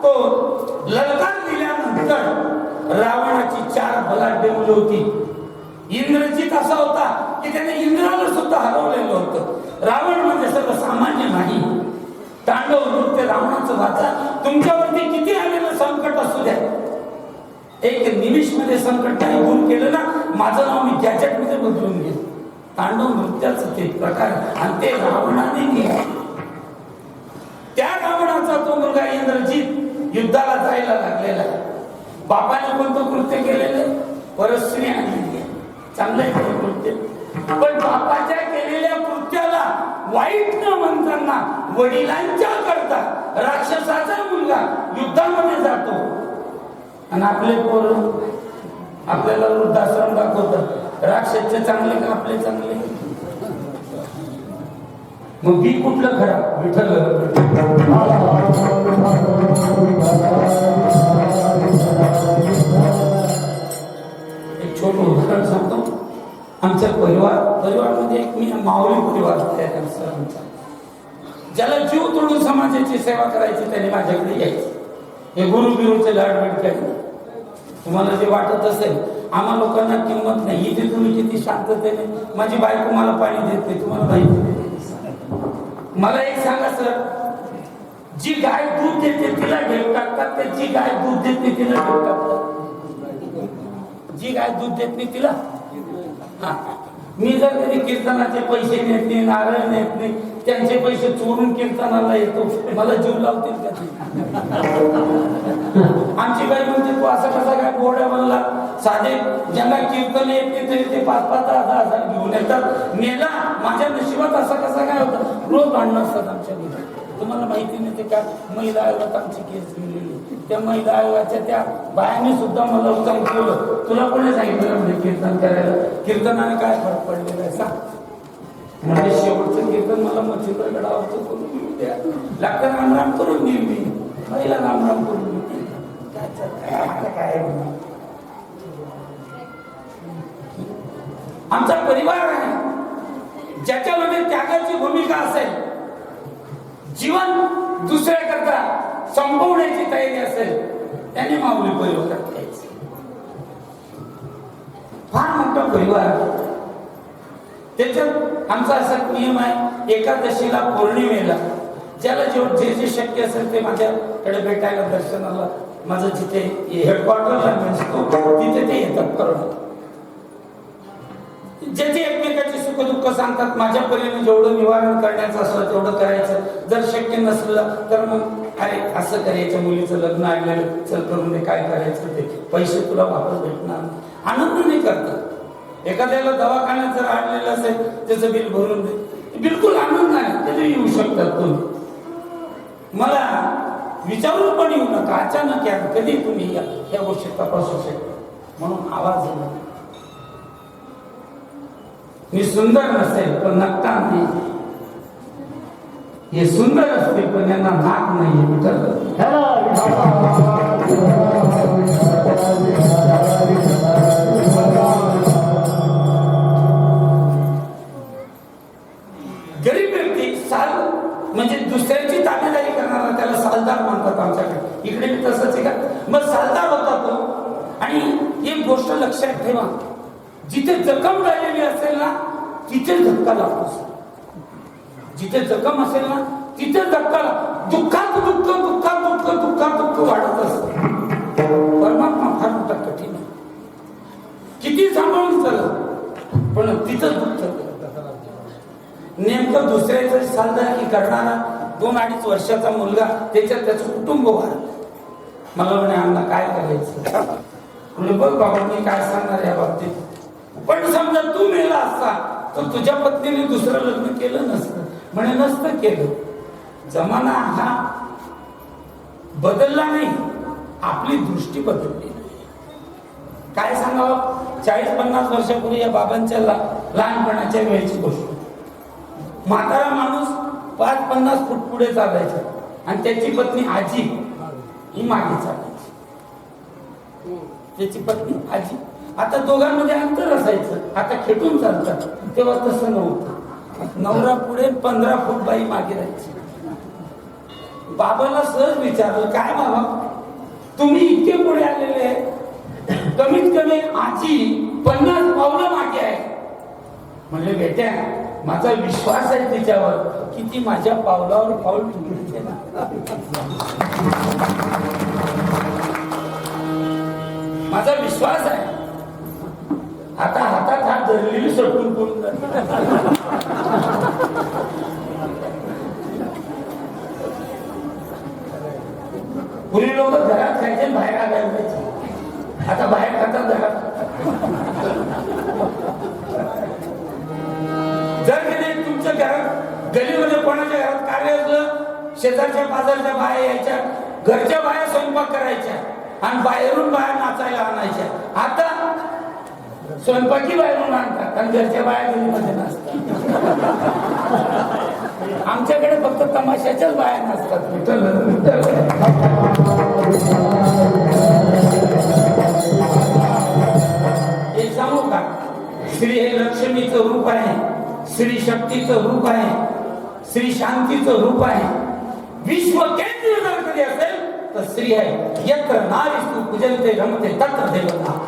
तो ललकार दिल्यानंतर रावणाची 4 बलाढ्य मुलं होती. इंद्रजित असा होता की त्याने इंद्राला सुद्धा हरवलेलं होतं. रावण म्हणजे सर्व सामान्य नाही. तांडव नृत्य रावणाचं वाचा. तुमच्यावरती किती आलेलं संकट असू द्या, एक निमिषमध्ये संकट नाही दूर केलं ना, माझं नाव मी गॅजेट मध्ये बदलून घेतो. तांडव नृत्याचं ते प्रकार आणि ते रावणाने केलं. त्या रावणाचा तो मुलगा इंद्रजित युद्धाला जायला लागलेला आहे. बापाने कोणतं कृत्य केलेलं? परस्त्री आणलेली आहे. चांगलं आहे कृत्य. पण बापाच्या केलेल्या कृत्याला वाईट न म्हणताना वडिलांच्या करता राक्षसाचा मुलगा युद्धामध्ये जातो आणि आपले पोर आपल्याला वृद्धाश्रम दाखवतात. राक्षसचे चांगले का आपले चांगले? मग बी कुठलं खरा? विठ्ठल. एक छोटं उदाहरण सांगतो. आमच्या परिवारामध्ये एक मी माऊली परिवार आहे आमचा. ज्याला जीव तोडून समाजाची सेवा करायची त्याने माझ्याकडे यायचं. हे गुरु बिरूचे लाड भेट काय तुम्हाला जे वाटत असेल आम्हा लोकांना किंमत नाही. इथे तुम्ही किती शांततेने, माझी बायको मला पाणी देत नाही तुम्हाला माहिती. मला एक सांगा सर, जी गाय दूध देते तिला ढेप टाकतात ते जी गाय दूध देत नाही तिला ढेप टाकतात? जी गाय दूध देत नाही तिला मी जर कधी कीर्तनाचे पैसे नेत नाही, नारळ नेत नाही, त्यांचे पैसे चोरून कीर्तनाला येतो, मला जीव लावतील का ते? आमची बाई म्हणते तू असं कसा काय बोर्ड बनला, साधे ज्यांना कीर्तन येत नाही तरी ते 5-5, 10-10 घेऊन येतात, नेला माझ्या नशिबात असा कसा काय होता? रोज भांडणं असतात आमच्या घरी. तुम्हाला माहिती नाही ते का महिला आयोगात आमची केस गेलेली, त्या महिला आयोगाच्या त्या बायाने सुद्धा मला उत्तम केलं. तुला कोणी सांगितलं म्हणजे कीर्तन करायला? कीर्तनाने काय फरक पडलेला आहे सांग? म्हणजे शेवटचं कीर्तन मला मच्छिंद्रगडावरचं करून घेऊ द्या, लागतं रामराम करून देईल मी, महिला रामराम करून देईल. काय आमचा परिवार आहे ज्याच्यामध्ये त्यागाची भूमिका असेल, जीवन दुसऱ्याकरता संपवण्याची तयारी असेल, त्याने माऊली परिवारात यायचं. फार मोठा परिवार. त्याच्यात आमचा असा नियम आहे, एकादशीला पौर्णिमेला ज्याला जे जे शक्य असेल ते माझ्याकडे भेटायला, दर्शनाला, माझं जिथे हेडक्वार्टरला नसतो तिथे ते येतात करून. ज्याचे एकमेकाचे सुख दुःख सांगतात, माझ्या परीने जेवढं निवारण करण्याचं असलं तेवढं करायचं. जर शक्य नसलं तर मग अरे असं करायचं, मुलीचं लग्न आणलेलं चल करून दे, काय करायचं ते, पैसे तुला वापस भेटणार. आनंद नाही करतात. एखाद्याला दवाखान्यात जर आणलेलं असेल त्याचं बिल भरून दे, बिलकुल आनंद नाही, त्याचे येऊ शकतात तुम्ही. मला विचारून पण येऊ नका, अचानक या कधी तुम्ही या गोष्टी तपासू शकता. म्हणून आवाज येणार. मी सुंदर नसेल पण नक्का नाही, हे सुंदर असते पण यांना नाक नाही. गरीब व्यक्ती साल म्हणजे दुसऱ्याची ताबेदारी करणारा त्याला सालदार म्हणतात आमच्याकडे. इकडे मी तसंच आहे का? मग सालदार होता तो. आणि एक गोष्ट लक्षात ठेवा, जिथे जखम झालेली असेल ना तिथे धक्का लागतो. जिथे जखम असेल ना तिथे धक्का, दुःखात दुःख, दुःखात दुःख, दुःखात दुःख वाढत असत. परमात्मा फार मोठा कठीण आहे, किती सांभाळून चालत पण तिथं दुःख. नेमकं दुसऱ्याचं सालदारकी करणारा 2-2.5 वर्षाचा मुलगा, त्याच्यात त्याचं कुटुंब वाढत. मला म्हणे अण्णा काय करायचं? म्हणजे बघ बाबा मी काय सांगणार या बाबतीत. पण समजा तू मेला असता तर तुझ्या पत्नीने दुसरं लग्न केलं नसतं. म्हणे नसतं केलं. जमाना हा बदलला नाही, आपली दृष्टी बदलली. काय सांगावं, 40-50 वर्षापूर्वी या बाबांच्या लहानपणाच्या वेळेची गोष्ट. म्हातारा माणूस 5-50 फूट पुढे चालायचा आणि त्याची पत्नी आजी ही मागे चालायची. त्याची पत्नी आजी. आता दोघांमध्ये अंतर असायचं, आता खेटून चालतात. तेव्हा तसं नव्हतं. नवरा पुढे 15 फूट बाई मागे राहायची. बाबाला सहज विचारलं, काय बाबा तुम्ही इतके पुढे आलेले आहे, कमीत कमी आजी 50 पावलं मागे आहे. म्हणले बेट्या माझा विश्वास आहे तिच्यावर की ती माझ्या पावलावर पाऊल ठेवते ना. माझा विश्वास आहे. आता हातात हात धरलेली सटून पडून पूर्वी लोक घरात खायचे, बाहेर आगायचे. आता बाहेर खातात, घरात. जर कधी तुमच्या घरात गलीमध्ये कोणाच्या घरात कार्य असलं, शेजारच्या पाजारच्या बाया यायच्या, घरच्या बाया स्वयंपाक करायच्या आणि बाहेरून बाया नाचायला आणायच्या. आता स्वयंपाकी बाहेरून आणतात आणि घरच्या बाया गलीमध्ये नाचतात. आमच्याकडे फक्त तमाशाच्याच बाया नसतात. हे सांगू का, श्री हे लक्ष्मीचं रूप आहे, श्री शक्तीचं रूप आहे, श्री शांतीचं रूप आहे. विश्व केंद्र जर कधी असेल तर श्री आहे. यत्र नारीस्तु पूजन्ते रमते तत्र देवता.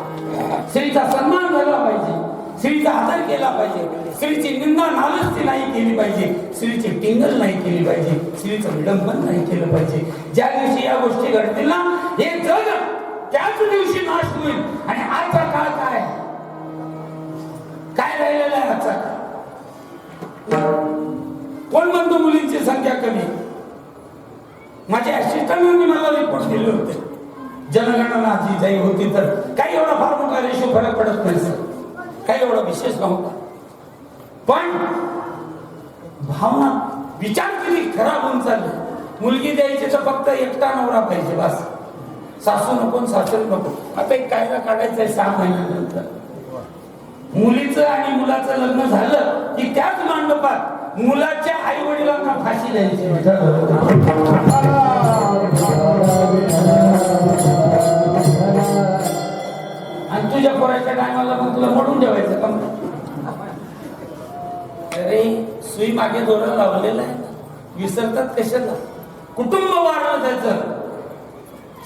स्त्रीचा सन्मान झाला पाहिजे, स्त्रीचा आदर केला पाहिजे, स्त्रीची निंदा नालस्ती नाही केली पाहिजे, स्त्रीची टिंगल नाही केली पाहिजे, स्त्रीचं विडंबन नाही केलं पाहिजे. ज्या दिवशी या गोष्टी घडतील ना, हे जग त्याच दिवशी नाश होईल. आणि आजचा काळ काय काय राहिलेलं आहे आजचा काळ? कोण म्हणतो मुलींची संख्या कमी? माझ्या असिस्टंटांनी मला रिपोर्ट दिले होते, जनगणना जी जाई होती तर काही एवढा फार मोठा रेशो फरक पडत नाही सर, काही एवढा विशेष नव्हता. पण भावना विचार केली खराब होऊन चालली. मुलगी द्यायची तर फक्त एकटा नवरा पाहिजे बस, सासू नको सासू नको. आता एक कायदा काढायचा आहे 6 महिन्यानंतर. मुलीचं आणि मुलाचं लग्न झालं की त्याच मंडपात मुलाच्या आई वडिलांना फाशी द्यायची. आणि तुझ्या पोराच्या टायमाला मग तुला मोडून ठेवायचं का? अरे सुई मागे दोरा लावलेला आहे, विसरतात कशाला? कुटुंब वाढलं त्याचं.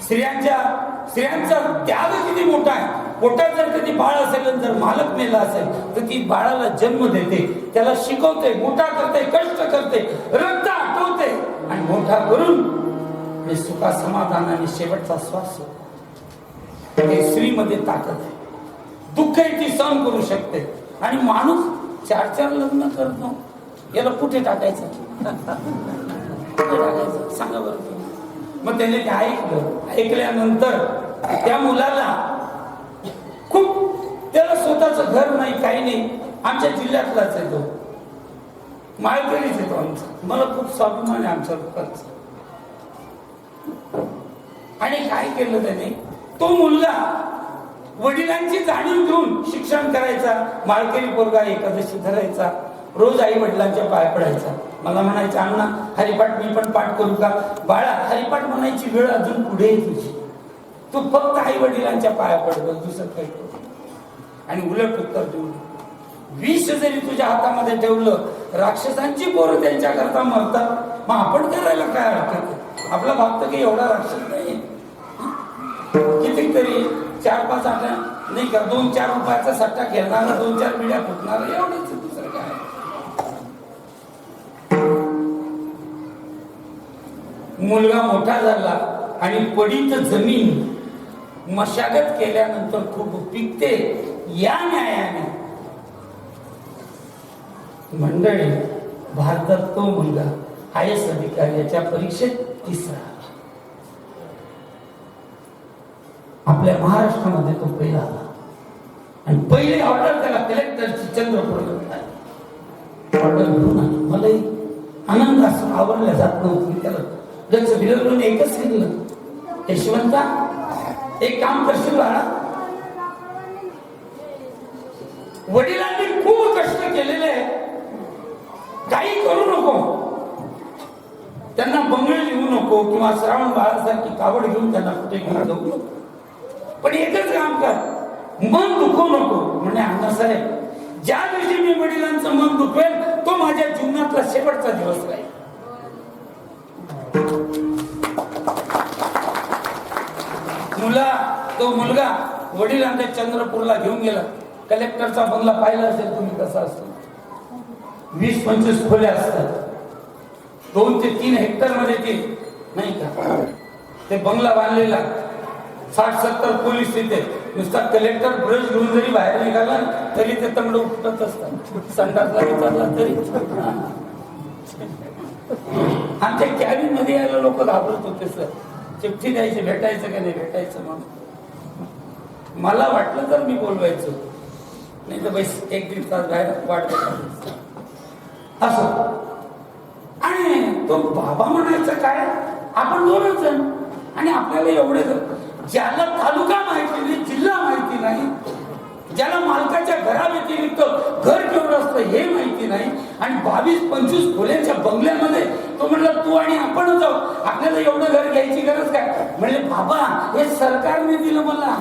स्त्रियांचा त्याग किती मोठा आहे. पोटात जर कधी बाळ असेल आणि जर मालक मेला असेल तर ती बाळाला जन्म देते, त्याला शिकवते, मोठा करते, कष्ट करते, रक्त आटवते आणि मोठा करून सुखा समाधानाने शेवटचा श्वास होतो. हे स्त्रीमध्ये ताकद आहे. दुःख ती सहन करू शकते. आणि माणूस 4 लग्न करतो, याला कुठे टाकायचं? सांगा बरं तुम्ही. मग त्याने ते ऐकल्यानंतर त्या मुलाला खूप, त्याला स्वतःचं घर नाही, काही नाही. आमच्या जिल्ह्यातलाच आहे तो, माळकरीच येतो आमचा. मला खूप स्वाभिमान आहे आमच्या लोकांचा. आणि काय केलं त्याने? तो मुलगा वडिलांची जाणीव घेऊन शिक्षण करायचा, माळकरी पोरगा, एकादशी धरायचा, रोज आई वडिलांच्या पाय पडायचा. मला म्हणायचं, अण्णा हरिपाठ मी पण पाठ करू का? बाळा हरिपाठ म्हणायची वेळ अजून पुढे आहे तुझी, तू फक्त आई वडिलांच्या पाया पडतो, दुसरं काही करू. आणि उलट उत्तर देऊन, विष जरी तुझ्या हातामध्ये ठेवलं, राक्षसांची पोरं त्यांच्या करता मरतात, मग आपण करायला काय हरकत? आपला भक्त काही एवढा राक्षस नाही. कितीतरी 4-5 आठ नाही का, 2-4 रुपयाचा सट्टा खेळणारा, 2-4 पिढ्या फुटणारा, एवढंच दुसरं काय. मुलगा मोठा झाला आणि पडीत जमीन मशागत केल्यानंतर खूप पिकते. या न्यायाने मंडळी, भारतात तो मुलगा IAS अधिकाऱ्याच्या परीक्षेत 3रा, आपल्या महाराष्ट्रामध्ये तो पहिला आला. आणि पहिली ऑर्डर त्याला कलेक्टरची चंद्रपूरला ऑर्डर घेऊन आली. मलाही आनंद असं आवडल्या जात नव्हतं. त्याला लक्ष दिलं, एकच सांगितलं, यशवंता एक काम करशील बाळा, वडिलांनी खूप कष्ट केलेले आहे, काही करू नको, त्यांना बंगळे लिहू नको किंवा श्रावण बाळासारखी कावड घेऊन त्यांना कुठे घेऊन जाऊ नको, पण एकच काम कर, मन दुखवू नको. म्हणजे अण्णासाहेब, ज्या दिवशी मी वडिलांचं मन दुखवेल तो माझ्या जीवनातला शेवटचा दिवस राहील. तो मुलगा वडिलांच्या चंद्रपूरला घेऊन गेला. कलेक्टरचा बंगला पाहिला असेल तुम्ही कसा असतो, 20-25 खोल्या असतात, 2 ते 3 हेक्टर मध्ये ते नाही का ते बंगला बांधलेला. 60-70 पोलीस तिथे. नुसता कलेक्टर ब्रश घेऊन जरी बाहेर निघाला तरी ते तंगड उठत असतात, संडासला विचारला तरी. आमच्या कॅबिन मध्ये यायला लोक घाबरत होते, सर चिठ्ठी द्यायची, भेटायचं का नाही भेटायचं. म्हणून मला वाटलं तर मी बोलवायचो, नाही तर बस 1-1.5 तास बाहेर वाट बघायचं असं. आणि तो बाबा म्हणायचं काय, आपण 2च जण आणि आपल्याला एवढे, ज्याला तालुका माहिती नाही, जिल्हा माहिती नाही, ज्याला मालकाच्या घरा व्यतिरिक्त घर केवढं असतं हे माहिती नाही, आणि 22-25 खोल्यांच्या बंगल्यामध्ये तो म्हणला तू आणि आपण जाऊ, आपल्याला एवढं घर घ्यायची गरज काय? म्हणजे बाबा हे सरकारने दिलं मला.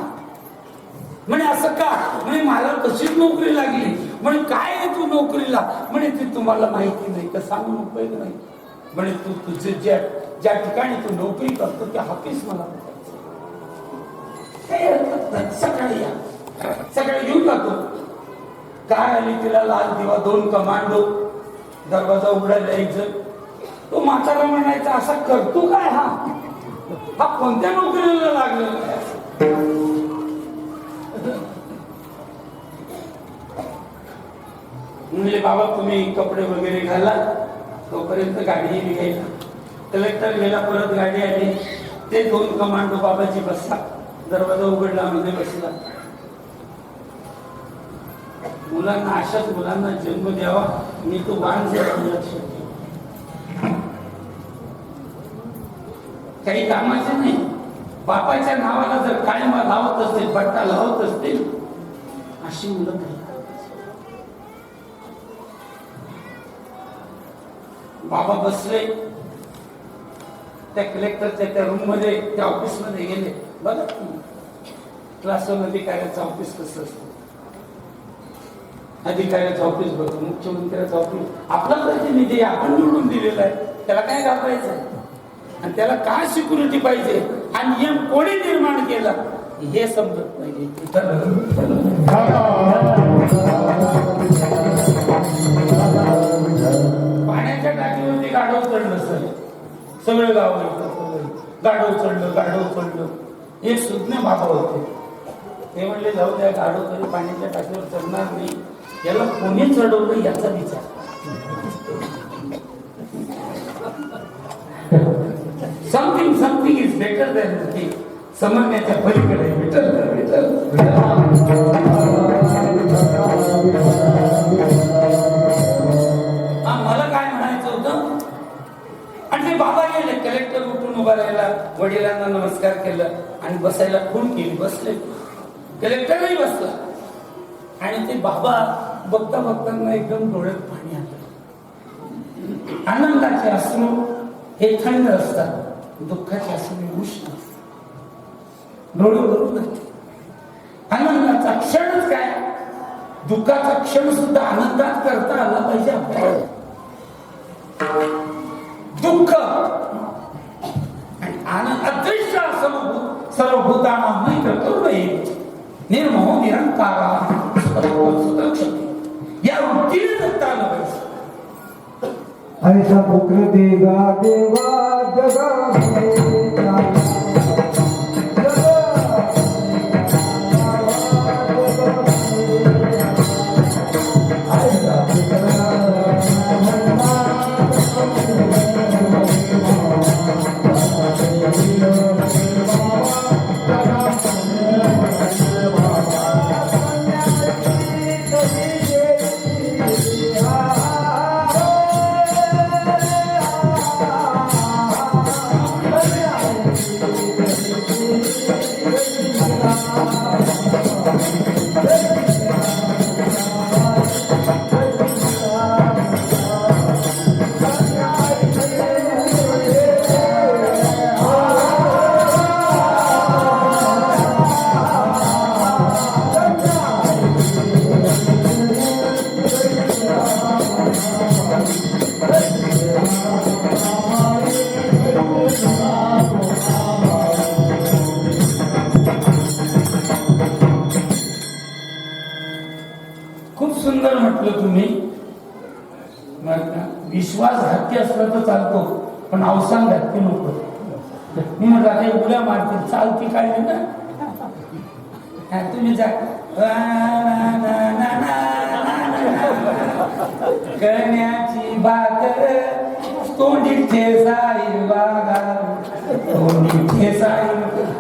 म्हणे असं का? म्हणे मला तशीच नोकरी लागली. म्हणे काय आहे तू नोकरीला? म्हणे ती तुम्हाला माहिती नाही तर सांगू उपयोग नाही. म्हणे तू तुझे ज्या ठिकाणी तू नोकरी करतो त्या ऑफिस मला सकाळी या, सकाळी घेऊन जातो. काय आली तिला लाल दिवा, 2 कमांडो, दरवाजा उघडायला यायचं. तो म्हातारा म्हणायचा असा करतो काय हा कोणत्या नोकरीला लागलेला आहे? म्हणजे बाबा तुम्ही कपडे वगैरे घाला, तोपर्यंत गाडी निघायला. कलेक्टर गेला, परत गाडी आली. ते 2 कमांडो बाबाची बसला, दरवाजा उघडला, मध्ये बसला. मुलांना, अशाच मुलांना जन्म द्यावा, मी तो वाण लक्षात ठेव. काही कामाचे नाही. बापाच्या नावाला जर कायमा लावत असतील, पट्टा लावत असतील, अशी मुलं नाही. बाबा बसले, त्या कलेक्टरच्या त्या रूम मध्ये, त्या ऑफिस मध्ये गेले. बघा क्लासवर अधिकाऱ्याचं ऑफिस कसं असतं. अधिकाऱ्याचं ऑफिस बघतो, मुख्यमंत्र्याचं ऑफिस. आपला प्रतिनिधी आपण निवडून दिलेला आहे, त्याला काय घाबरायचं? आणि त्याला काय सिक्युरिटी पाहिजे, हा नियम कोणी निर्माण केला हे समजत नाही. पाण्याच्या टाकीवरती गाढव चढलं सर, सगळं गाव गाढव चढलं. एक सुज्ञ बाबा होते, ते म्हणले जाऊ द्या, गाढव तरी पाण्याच्या टाकीवर चढणार नाही, याला कोणी चढवलं याचा विचार. Something is better than nothing. समजण्याच्या पलीकडे विठ्ठल. मला काय म्हणायचं होतं, आणि ते बाबा गेले. कलेक्टर उठून उभा राहिला, वडिलांना नमस्कार केला आणि बसायला खूण केली. बसले, कलेक्टरही बसला. आणि ते बाबा बघता एकदम डोळ्यात पाणी आलं. आनंदाचे अश्रू हे थंड असतात, दुःखाचे अश्रू हे उष्ण असतात. डोळे भरून आनंदाचा क्षणच काय, दुःखाचा क्षण सुद्धा आनंदात करता आला पाहिजे आपल्याला. दुःख आणि आनंद अदृश्य सर्वभूतानां मयि कर्तव्ये निर्मोह निरंकारा या वृत्तीने जगता आलं पाहिजे. ऐसा पुत्र देगा देवा जगा तुम्ही. विश्वासघाती असला तर चालतो, पण अवसानघाती नको. मी म्हटलं आता उड्या मारतील, चालती काढली ना तुम्ही जा. करण्याची बात तोंडी ठेसाई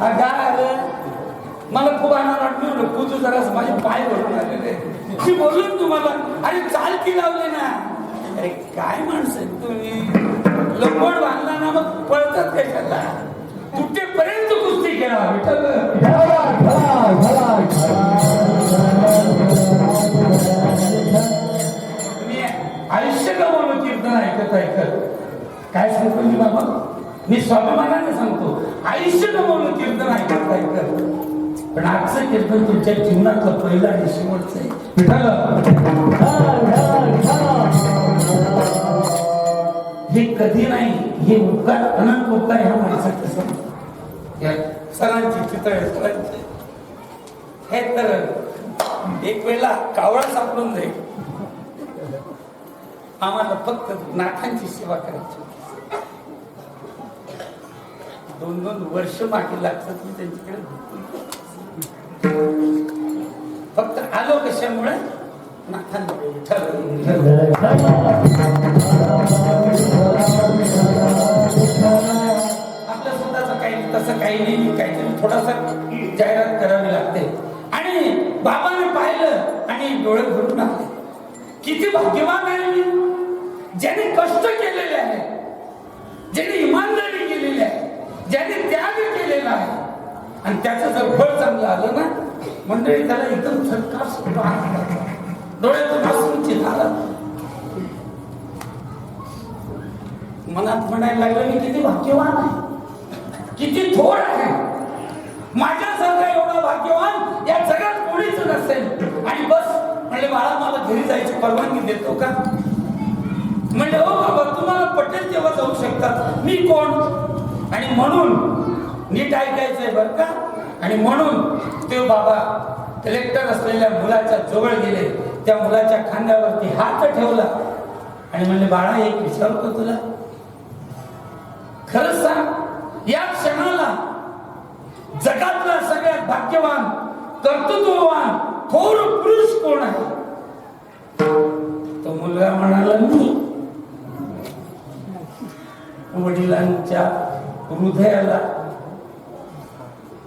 अगार. मला खूप आनंद वाटलं, पूजू जरा माझे पाय भरून आलेले. मी बोलून तुम्हाला, अरे चालती लावली ना. अरे काय माणसं तुम्ही, लंगोट बांधला ना मग पळतात कशाला. तुटेपर्यंत कुस्ती खेळा विठ्ठल. तुम्ही आयुष्य गमावलं कीर्तन ऐकत काय सांगतो मी बाबा, मी स्वाभिमानाने सांगतो, आयुष्य गमावलं कीर्तन ऐकत. पण आजचं कीर्तन तुमच्या जीवनातलं पहिलं आणि शेवटचं आहे. हे कधी नाही, हे उपकार अनंत उपकार ह्या माणसाचं सरांची चितळे हे तर एक वेळेला कावळा सापडून जाईल. आम्हाला फक्त नाथांची सेवा करायची. 2-2 वर्ष मागे लागतात मी त्यांच्याकडे. फक्त आलो कशामुळे, आपलं स्वतःचं काही तसं काही नाही, काहीतरी थोडासा जाहिरात करावी लागते. आणि बाबाने पाहिलं आणि डोळे भरून आले. किती भाग्यवान आहे मी, ज्याने कष्ट केलेले आहे, ज्याने इमानदारी केलेली आहे, ज्याने त्याग केलेला आहे, आणि त्याचं जर फळ चांगलं आलं ना मंडळी, त्याला एकदम सरकार डोळ्यातून असून आला. मनात म्हणायला लागलं मी किती भाग्यवान आहे, किती थोर आहे, माझ्यासारखा एवढा भाग्यवान या जगात कोणीच नसेल. आणि बस म्हणजे बाळा मला घरी जायची परवानगी देतो का? म्हणजे हो बाबा तुम्हाला पटेल तेव्हा जाऊ शकतात, मी कोण? आणि म्हणून नीट ऐकायचंय बरं का. आणि म्हणून ते बाबा कलेक्टर असलेल्या मुलाच्या जवळ गेले, त्या मुलाच्या खांद्यावरती हात ठेवला आणि म्हणले बाळा एक विचारतो तुला, खरंच सांग या क्षणाला जगातला सगळ्यात भाग्यवान कर्तृत्ववान थोर पुरुष कोण आहे? तो मुलगा म्हणाला मी. वडिलांच्या हृदयाला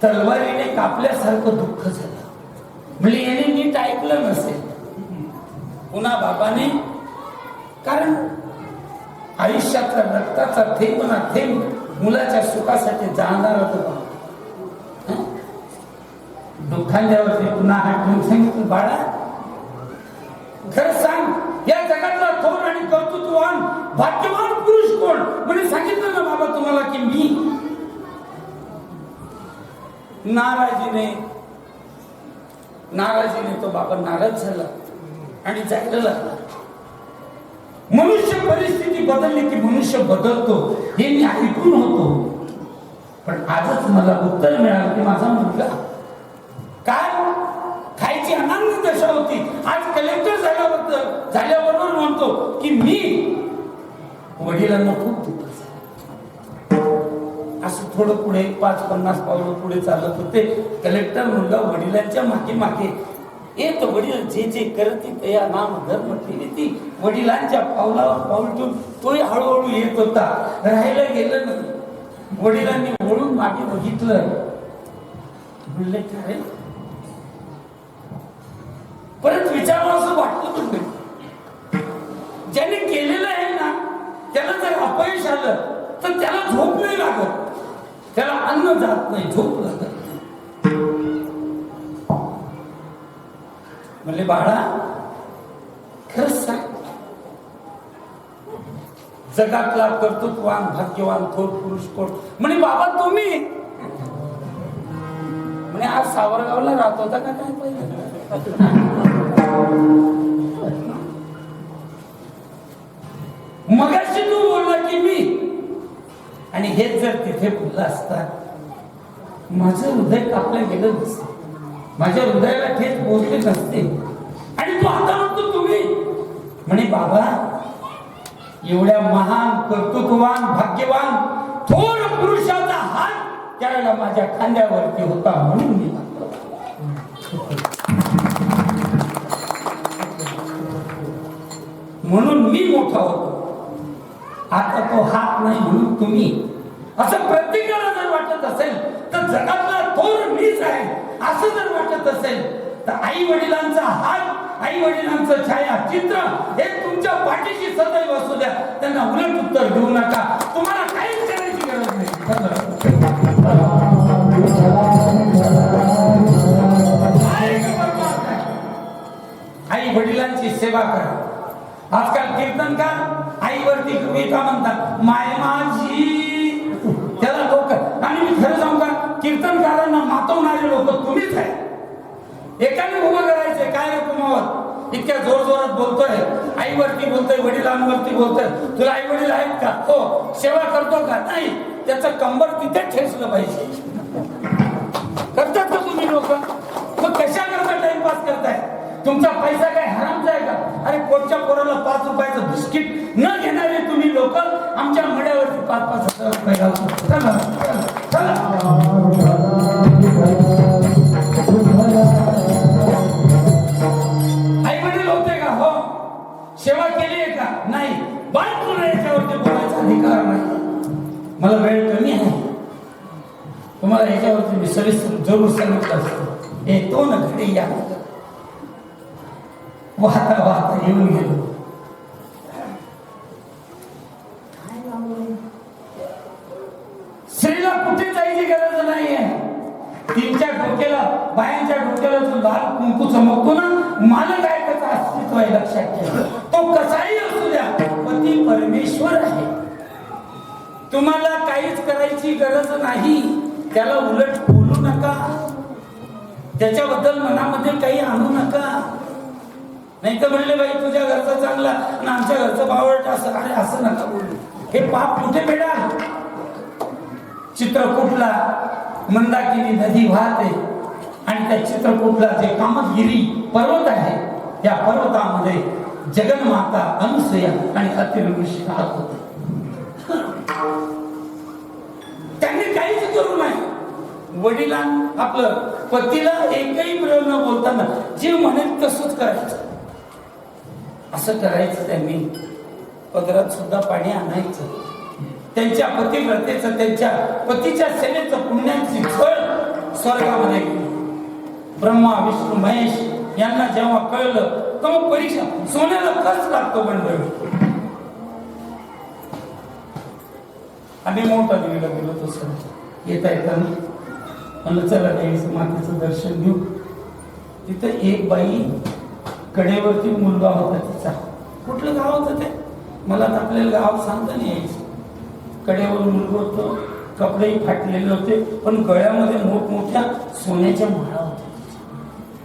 तलवारीने कापल्यासारखं दुःख झालं. म्हणजे याने नीट ऐकलं नसेल. पुन्हा बाबाने, कारण आयुष्यातला रक्ताचा थेंब ना थेंब मुलाच्या सुखासाठी जाणार होता. दुःखांच्यावरती पुन्हा हात ठेवून सांगितलं बाळा खरं सांग या जगातला थोर आणि कर्तृत्ववान भाग्यवान पुरुष कोण? म्हणजे सांगितलं ना बाबा तुम्हाला की मी. नाराजीने तो बाबा नाराज झाला आणि जायला लागला. मनुष्य परिस्थिती बदलली की मनुष्य बदलतो हे मी ऐकून होतो, पण आजच मला उत्तर मिळालं की माझा मुलगा काय खायची अनन्य दशा होती, आज कलेक्टर झाल्याबरोबर म्हणतो की मी. वडिलांना खूप दुःख झालं. असं थोडं पुढे 5-50 पावलं पुढे चालत होते. कलेक्टर मुलगा वडिलांच्या मागे मागे येत. वडील जे जे करते या नाम धर्म ती वडिलांच्या पावलावर पाऊल ठेवून तोही हळूहळू येत होता. राहायला गेलं नाही. वडिलांनी वळून मागे बघितलं, म्हणले काय परत विचारावं असं वाटलं. पण ज्याने केलेलं आहे ना त्याला जर अपयश आलं तर त्याला झोप नाही लागत, त्याला अन्न जात नाही, झोप लागत नाही. म्हणले बाळा खरंच सांग जगातला कर्तृत्ववान भाग्यवान थोर पुरुष कोण? म्हणे बाबा तुम्ही. म्हणे आज सावरगावला राहत होता का काय पहिलं? मगाशी तू बोलला की मी, आणि हेच जर तिथे बोलला असता माझं हृदय कापलं गेलं नसतं, माझ्या हृदयाला ठेच पोहोचले नसते. आणि तू आता म्हणतो तुम्ही. म्हणे बाबा एवढ्या महान कर्तृत्ववान भाग्यवान थोर पुरुषाचा हात त्यावेळेला माझ्या खांद्यावरती होता म्हणून मी म्हणून मी मोठा होतो. आता तो हात नाही म्हणून तुम्ही. असं प्रत्येकाला जर वाटत असेल तर जगातला थोर मीच आहे असं जर वाटत असेल तर आई वडिलांचा हात, आई वडिलांचं छायाचित्र हे तुमच्या पाठीशी सदैव असू द्या. त्यांना उलट उत्तर देऊ नका. तुम्हाला काहीच करायची गरज नाही. आई वडिलांची सेवा करा. आजकाल कीर्तनकार आईवरती कविता म्हणतात माय माझी, त्याला लोक. आणि मी खरं सांगू का कीर्तनकारांना मातवणारे लोक तुम्हीच आहे. एकाने उभं करायचंय काय रे कुमावत इतक्या जोर जोरात बोलतोय, आईवरती बोलतोय, वडिलांवरती बोलतोय. तुला आई वडील आहेत का? हो. सेवा करतो का? नाही. त्याचं कंबर तिथे ठेचलं पाहिजे. करतात का तुम्ही लोक? मग कशा करता टाइमपास करताय? तुमचा पैसा काय हरामचा आहे का? अरे पोटच्या पोराला 5 रुपयाचं बिस्किट न घेणारे तुम्ही लोक आमच्या मड्यावरती 5-5 हजार रुपये घालतो. चला चला. आई वडील होते सेवा केली आहे का? नाही. पण तुला याच्यावरती बोलायचा अधिकार नाही. मला वेळ कमी आहे. तुम्हाला याच्यावरती मी सविस्तर जरूर सांगितलं असतं. येतो ना घरी या. वाहता वाहता येऊन गेलो. स्त्रीला कुठे जायची गरज नाहीये. तिच्या डोक्याला, बायांच्या डोक्याला जो लाल कुंकू चमकतो ना, मालक आहे त्याचं अस्तित्व आहे, लक्षात ठेवा. तो कसाही असू द्या, पती परमेश्वर आहे. तुम्हाला काहीच करायची गरज नाही. त्याला उलट बोलू नका, त्याच्याबद्दल मनामध्ये काही आणू नका. नाही तर म्हणले बाई तुझ्या घरचा चांगला आणि आमच्या घरचं बावळट असं. अरे असं नका बोलू. हे पाप कुठे मिळाल? चित्रकूटला मंदाकिनी नदी वाहते आणि त्या चित्रकूटला जे कामतगिरी पर्वत आहे, त्या पर्वतामध्ये जगन्माता अनुसूया आणि अत्रि ऋषी राहत होते. त्यांनी काहीच करू नाही. वडिलां आपलं पतीला एकही प्रयोग न बोलताना जे म्हणेल तसंच करायचं. असं करायचं. त्यांनी पदरात सुद्धा पाणी आणायचं. त्यांच्या पतिव्रतेचं, त्यांच्या पतीच्या सेवेचं, पुण्याची फळ स्वर्गामध्ये गेली. ब्रह्मा विष्णू महेश यांना जेव्हा कळलं तेव्हा परीक्षा, सोन्याला कस लागतो मंडळी. आम्ही मोठा देवीला गेलो तसं येता येताना म्हणलं चला देवीचं मातेचं दर्शन घेऊ. तिथं एक बाई कडेवरती मुलगा होता तिचा. कुठलं गाव होतं ते मला तर आपल्याला गाव सांगता नाही यायचं. कडेवर मुलगा होतं, कपडेही फाटलेले होते, पण गळ्यामध्ये मोठमोठ्या सोन्याच्या माळा होत्या.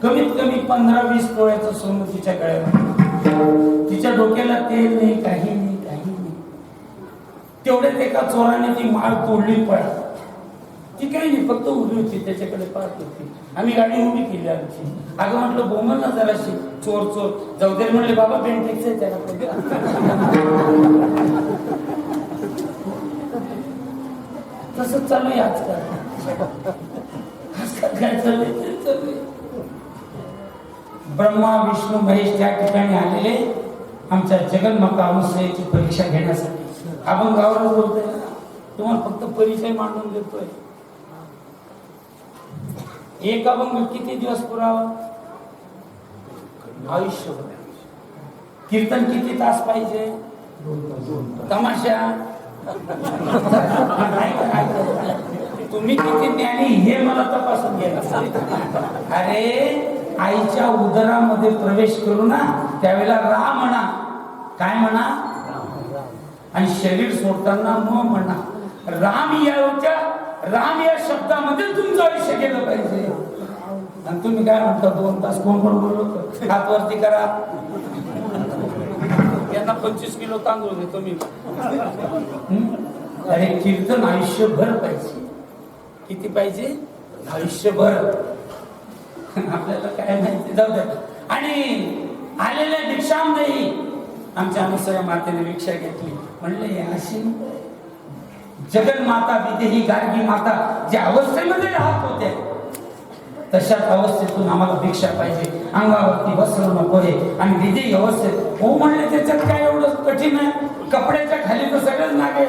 कमीत कमी 15-20 तोळ्याचं सोनं तिच्या गळ्यामध्ये. तिच्या डोक्याला तेल नाही, काही नाही, काही नाही. तेवढ्यात एका चोराने ती माळ तोडली. पळा ती काही नाही, फक्त उभी होती, त्याच्याकडे पाहत होती. आम्ही गाडी उभी केली आमची. अगं म्हटलं बोमल ना जराशी, चोर चोर जाऊ दे. म्हणले बाबा पेंटिक्स आहे त्याला. तसंच चालू आहे आजकाल. काय चालू. ब्रह्मा विष्णू महेश त्या ठिकाणी आलेले आमच्या जगन्माता अनुसूयेची परीक्षा घेण्यासाठी. आपण गावाला बोलतोय, तुम्हाला फक्त परिचय मांडून देतोय. एक अभंग किती दिवस पुरावा? आयुष्यभर. कीर्तन किती तास पाहिजे? तमाशा तुम्ही किती ज्ञानी हे मला तपासून घ्यायला. अरे आईच्या उदरामध्ये प्रवेश करू ना, त्यावेळेला रा म्हणा. काय म्हणा? आणि शरीर सोडताना म म्हणा. राम या शब्दामध्ये तुमचं आयुष्य गेलं पाहिजे. आणि तुम्ही काय म्हणता 2 तास कोण बोललो? हात वरती करा. यांना 25 किलो तांदूळ देतो मी. अरे कीर्तन आयुष्यभर पाहिजे. किती पाहिजे? आयुष्यभर. आपल्याला काय माहिती, जाऊ दे. आणि आलेले भिक्षामदेही आमच्या अनुसूया मातेने भिक्षा घेतली. म्हणले अशी जगन्माता विदेही गार्गी माता ज्या अवस्थेमध्ये राहत होत्या तशाच अवस्थेतून आम्हाला भिक्षा पाहिजे. अंगावरती वस्त्र नको आहे. आणि विदेही अवस्थेत हो म्हणले त्याच्यात काय एवढं कठीण आहे? कपड्याच्या खाली तर सगळंच नागे.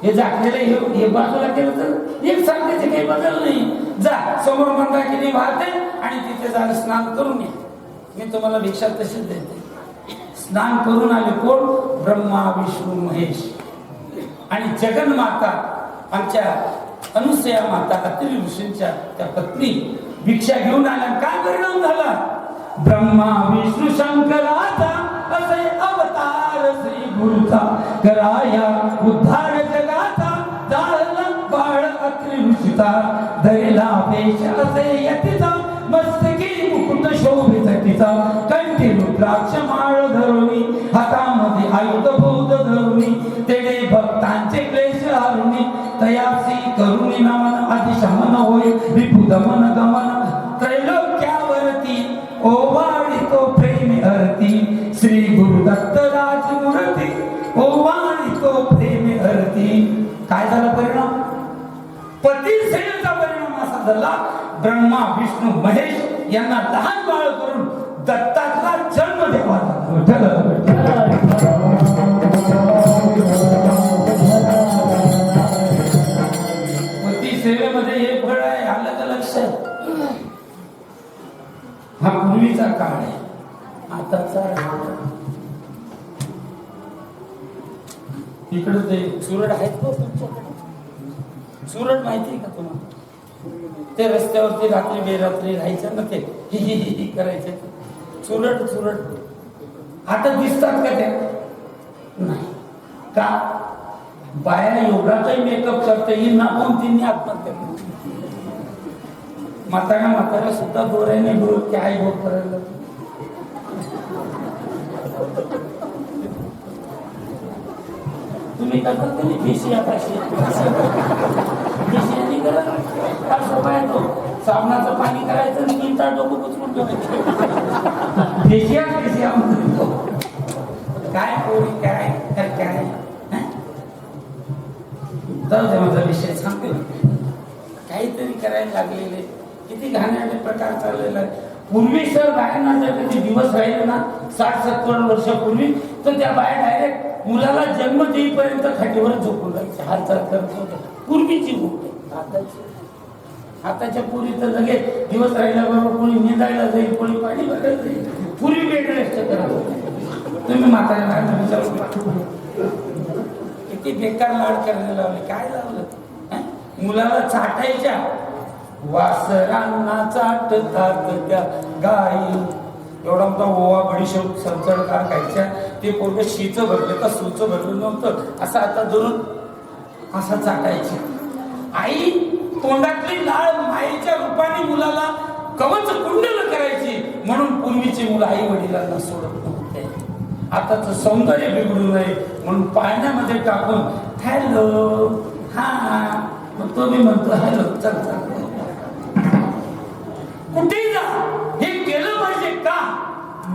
हे झाकलेलं हे बाजूला केलं तर एक सांगण्याचे काही बदल नाही. जा समोर मंदाकिनी वाहते आणि तिथे जाऊन स्नान करून ये. मी तुम्हाला भिक्षा तशीच देते. स्नान करून आले कोण? ब्रह्मा विष्णू महेश आणि जगन्माता आमच्या अनुसूया माता अत्रि ऋषींच्या त्या पत्नी भिक्षा घेऊन आल्या. काय परिणाम झाला? ब्रह्मा विष्णू शंकराचा असे अवतार श्री गुरुचा कराया उद्धार जगाचा. जाळला बाळ अत्रि ऋषीचा धरला वेश असे यतीचा. मस्तकी मुकुट शोभित तिचा. कंठी रुद्राक्ष माळ धरुणी हातामध्ये आयुध भूत धरुणी. तेडे भक्तांचे क्लेश हारुणी तयासी करुणी नमन आदिशमन होय विपुदमन गमन. त्रैलोक्यावरती ओवाळितो प्रेमी अरती. श्री गुरुदत्त राजमूर्ती ओवाळितो प्रेमी अरती. काय झाला परिणाम? पती सेवेचा परिणाम असा झाला. ब्रह्मा विष्णू महेश यांना लहान बाळ करून दत्ताचा जन्म द्यावा लागला. विठ्ठल पती सेवेमध्ये हे फळ आहे, आलं का लक्षात? हा पूर्वीचा काळ आहे, आताचा इकडे ते चुरड आहेत का तुमच्याकडे? चुरड माहिती आहे का तुम्हाला? ते रस्त्यावरती रात्री बेरात्री राहायचं ना, ते ही करायचे चुरड चुरड. आता दिसतात का त्या? नाही का? बाया एवढाचाही मेकअप करते, ही नाकावून तिने आत्महत्या केली. म्हातारा सुद्धा दोऱ्याने डोळ काय डोळ करायला. तुम्ही करतात का नाही फेशिया तो साबणाचं पाणी करायचं आणि 3 तास डोकं उचलून ठेवायचं. फेशिया फेशिया म्हणतो काय पोरी काय काय जाऊ दे, माझा विषय सांगते. काहीतरी करायला लागलेले किती घाणेरडे प्रकार चाललेला आहे. पूर्वी सर बायांना जर कधी दिवस राहिले ना 60-70 वर्षापूर्वी, तर त्या बाया डायरेक्ट मुलाला जन्म देईपर्यंत खाटीवर झोपून राहायचे, हालचाल करत होत्या. पूर्वीची गोष्ट. आताच्या पूर्वी तर लगेच दिवस राहिल्याबरोबर कोणी निंदायला जाईल, कोणी पाणी भरायला जाईल. पूर्वी बेड रेस्ट करत होते. तुम्ही म्हाताऱ्याला विचारू किती बेकार लाड करायला लावले. काय लावलं? मुलाला चाटायच्या, वासरांना चाटतात त्या गाई. एवढा मोठा ओवा बडीशोप संचळकार खायच्या. ते पोरग शीचं भरलं का सूचं भरलं नव्हतं, असं आता धरून असा चाटायचे. आई तोंडातली लाळ मायेच्या रूपाने मुलाला कवच कुंडल करायची. म्हणून पूर्वीची मुलं आई वडिलांना सोडत नव्हते. आताच सौंदर्य बिघडू नये म्हणून पाळण्यामध्ये टाकून हॅलो हा, मग तो मी म्हणतो हॅलो चल चल. कुठेही जा हे केलं पाहिजे का?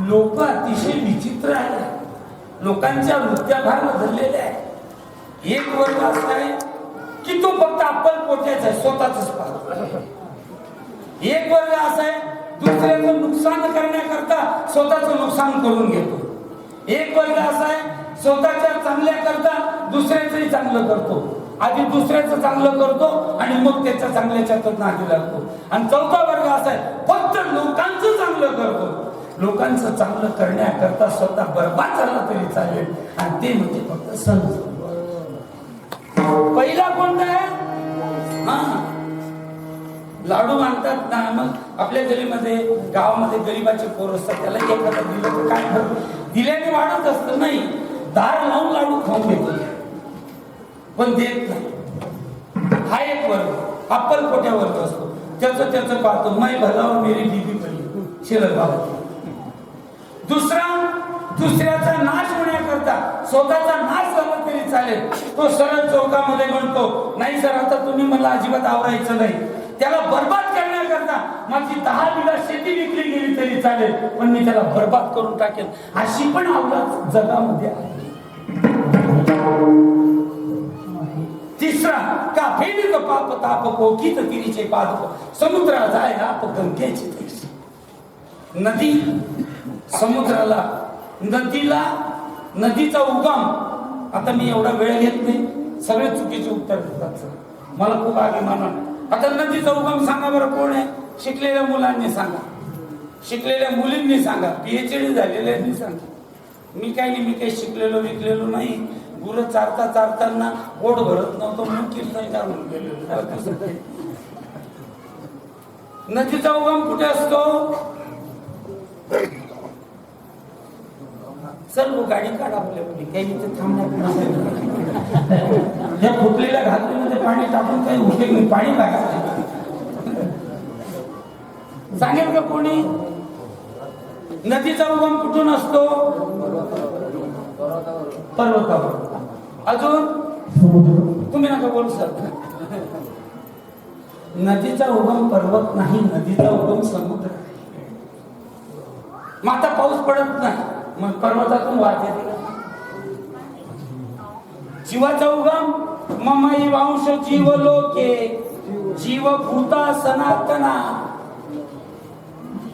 लोक अतिशय विचित्र आहेत. लोकांच्या वृत्त्या बदललेल्या आहेत. एक वर्ग असा आहे की तो फक्त अप्पल पोट्याचा आहे, स्वतःच पाहतो. एक वर्ग असा आहे दुसऱ्याचं नुकसान करण्याकरता स्वतःचं नुकसान करून घेतो. एक वर्ग असा आहे स्वतःच्या चांगल्या करता दुसऱ्याचंही चांगलं करतो. आधी दुसऱ्याचं चांगलं करतो आणि मग त्याच्या चांगल्याच्या नादी लागतो. आणि चौथा वर्ग असा आहे फक्त लोकांचं चांगलं करतो. लोकांचं चांगलं करण्याकरता स्वतः बरबाद झाला तरी चालेल, आणि ते म्हणजे फक्त संत. पहिला कोणता आहे? लाडू मानतात ना. मग आपल्या गलीमध्ये गावामध्ये गरीबाचे पोर असतात, त्याला एखादा दिलं तर काय फरक? दिल्याने वाढत असतं नाही, दार लावून लाडू खाऊन घेतो पण देत नाही. हा एक वर्ग अप्पल पोट्या वर्ग असतो. त्याचं पाहतो मै भलावर मेरी बीबी पडली शिरत बाबा. दुसऱ्याचा नाश होण्याकरता स्वतःचा नाश झाला तरी चालेल. तो सरळ चौकामध्ये म्हणतो नाही सर आता तुम्ही मला अजिबात आवरायचं नाही. त्याला बर्बाद करण्याकरता माझी 10 बिघा शेती विकली गेली तरी चालेल, पण मी त्याला बर्बाद करून टाकेल. अशी पण आवडत जगामध्ये आहे. तिसरा का फेड पाप ताप कोकीत तिरीचे पादप समुद्रा जाय आप गंगेची तैसी. नदी समुद्राला, नदीला, नदीचा उगम. आता मी एवढा वेळ घेत नाही, सगळे चुकीचे उत्तर देतात. मला खूप अभिमान आहे. आता नदीचा उगम सांगा बरं कोण आहे? शिकलेल्या मुलांनी सांगा, शिकलेल्या मुलींनी सांगा, PhD झालेल्यांनी सांगा. मी काही शिकलेलो विकलेलो नाही. गुरं चारताना पोट भरत नव्हतं म्हणून कीर्तन काढून गेलेलो. नदीचा उगम कुठे असतो? सर्व गाडी काढा आपल्या काही इथे थांबण्या फुटलेल्या घातलीमध्ये पाणी टाकून काही उपयोग नाही. पाणी लागत सांगेल का कोणी? नदीचा उगम कुठून असतो? पर्वतावर. अजून तुम्ही नका बोलू सर. नदीचा उगम पर्वत नाही, नदीचा उगम समुद्र. मग आता पाऊस पडत नाही, मग पर्वतातून वाहत येते. जीवाचा उगम ममई वांश जीव लोके जीवभूता सनातना.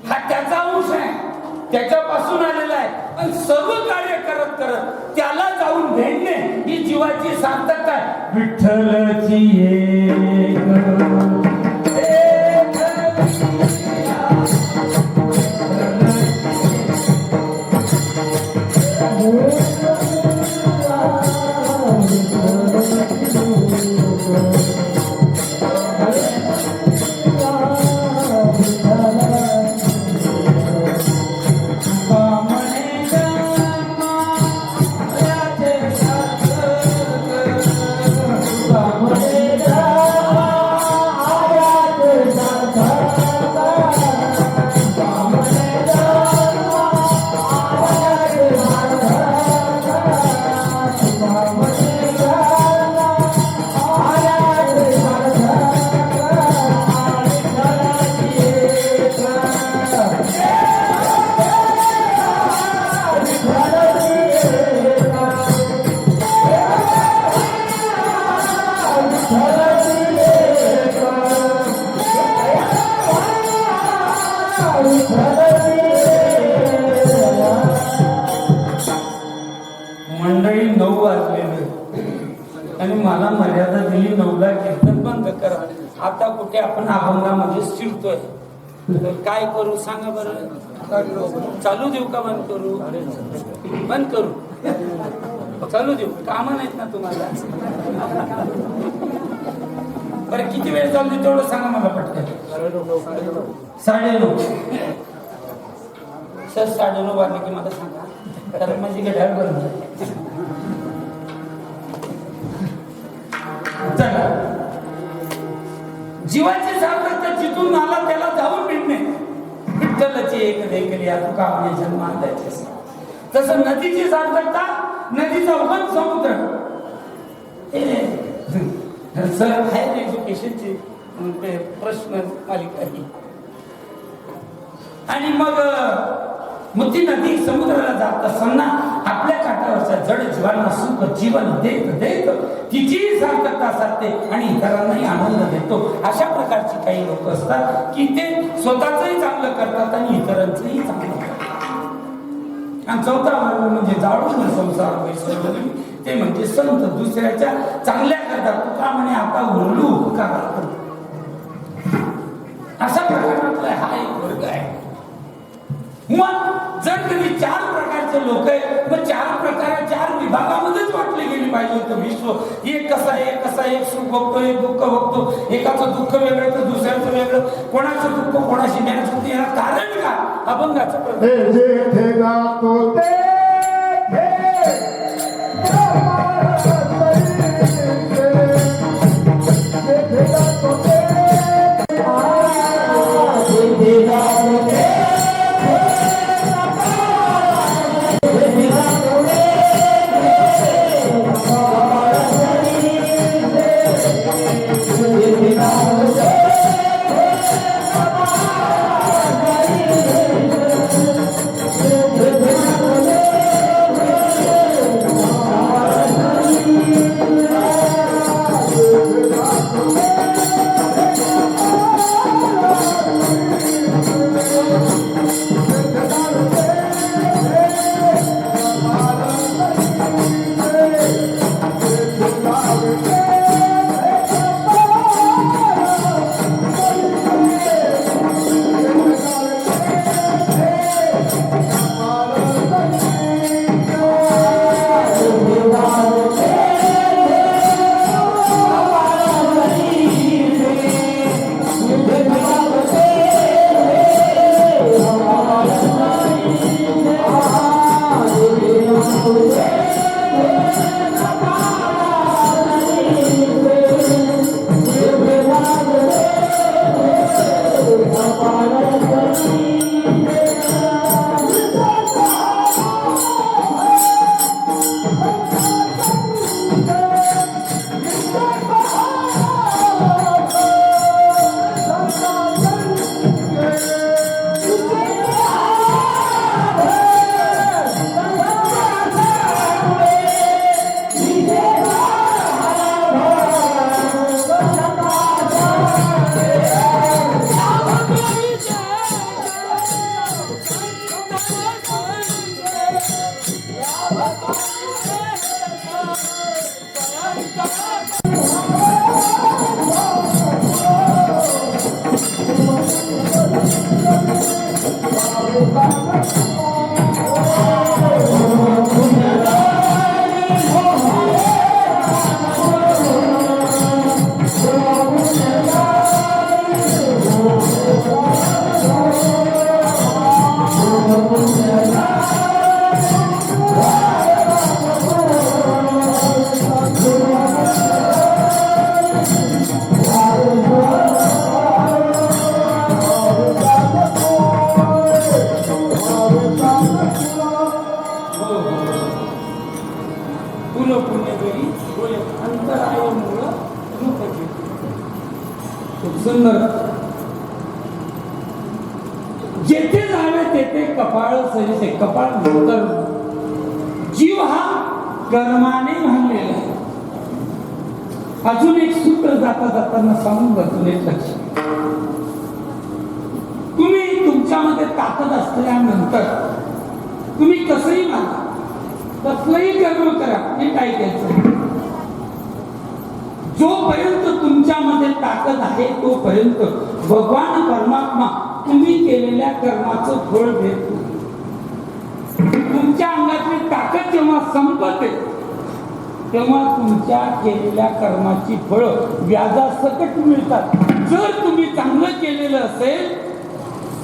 हा त्याचा अंश आहे, त्याच्यापासून आलेला आहे. आणि सर्व कार्य करत करत त्याला जाऊन भेटणे ही जीवाची सार्थकता आहे. विठ्ठलची मंडळी 9 वाजलेले आणि मला मर्यादा दिली 9ला कीर्तन बंद करा. आता कुठे आपण अभंगामध्ये शिरतोय तर काय करू सांगा बरं. चालू देऊ का बंद करू? बंद करू चालू देऊ? कामं नाहीत ना तुम्हाला? बरं किती वेळ चालू दे तेवढं सांगा मला पटकन. 9:30 सर 9:30 वाजले की मला सांगा कारण माझी घड्याळ बंद झाली. चला जीवाची सार्थकता जिथून आला त्याला जाऊन मिळणे. विठ्ठलाची एक देखील या तुका आपल्या जन्मात द्यायचे. तसं नदीची सार्थकता नदीचा उगम समुद्र. सर हायर एज्युकेशनची प्रश्न मालिका ही आणि मग ती नदी समुद्राला जात असताना आपल्या काठावरच्या जड जीवांना सुख जीवन देत देत तिची सार्थकता साधते आणि इतरांनाही आनंद देतो. अशा प्रकारची काही लोक असतात की ते स्वतःचंही चांगलं करतात आणि इतरांचंही चांगलं करतात. आणि चौथा वर्ग म्हणजे जाळून संसार वैसवली ते म्हणजे संत दुसऱ्याच्या चांगल्या करतात. तुका म्हणे आता उरलू उपकार करतो. अशा प्रकारातला हा एक वर्ग आहे. मग जर कधी 4 प्रकारचे लोक आहेत मग 4 प्रकार 4 विभागामध्येच वाटले गेली पाहिजे होतं विश्व. एक कसा एक सुख बघतो एक दुःख बघतो. एकाचं दुःख वेगळं तर दुसऱ्याचं वेगळं. कोणाचं दुःख कोणाशी न्यायचं होतं याला कारण का? अभंगाचं जेथे गातो सुंदर. जेथे जावे तेथे कपाळ सरिसे. कपाळ नंतर जीव हा कर्माने बांधलेला आहे. अजून एक सूत्र जाताना सांगून जातो एक लक्षात. तुम्ही तुमच्यामध्ये ताकद असल्यानंतर तुम्ही कसंही मागा, कसलंही कर्म करा, हे काय घ्यायचं. जोपर्यंत तुमच्यामध्ये ताकद आहे तोपर्यंत भगवान परमात्मा तुम्ही केलेल्या कर्माचं फळ देतो. तुमच्या अंगातली ताकद जेव्हा संपते तेव्हा तुमच्या केलेल्या कर्माची फळं व्याजासकट मिळतात. जर तुम्ही चांगलं केलेलं असेल,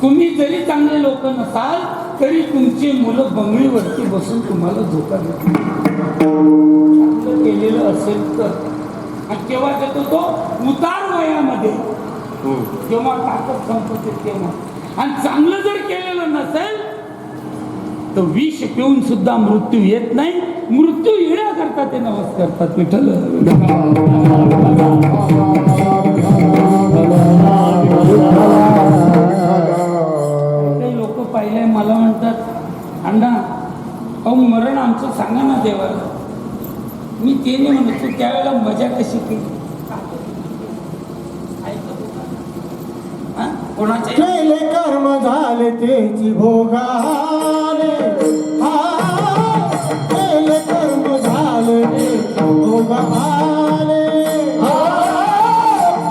तुम्ही जरी चांगले लोक नसाल तरी तुमची मुलं बंगळीवरती बसून तुम्हाला धोका देतील. चांगलं केलेलं असेल तर. आणि केव्हा देतो तो? उतार वयामध्ये, जेव्हा ताकद संपते तेव्हा. आणि चांगलं जर केलेलं नसेल तर विष पिऊन सुद्धा मृत्यू येत नाही. मृत्यू येण्याकरता ते नवस करतात. विठ्ठल काही लोक पाहिले मला म्हणतात, अण्णा अहो मरण आमचं सांगा ना देवाला. मी ते नाही म्हणतो, त्यावेळेला मजा कशी केली. कोणाचे केले कर्म झाले तेची भोगाले. केले कर्म झाले तेची भोगाले.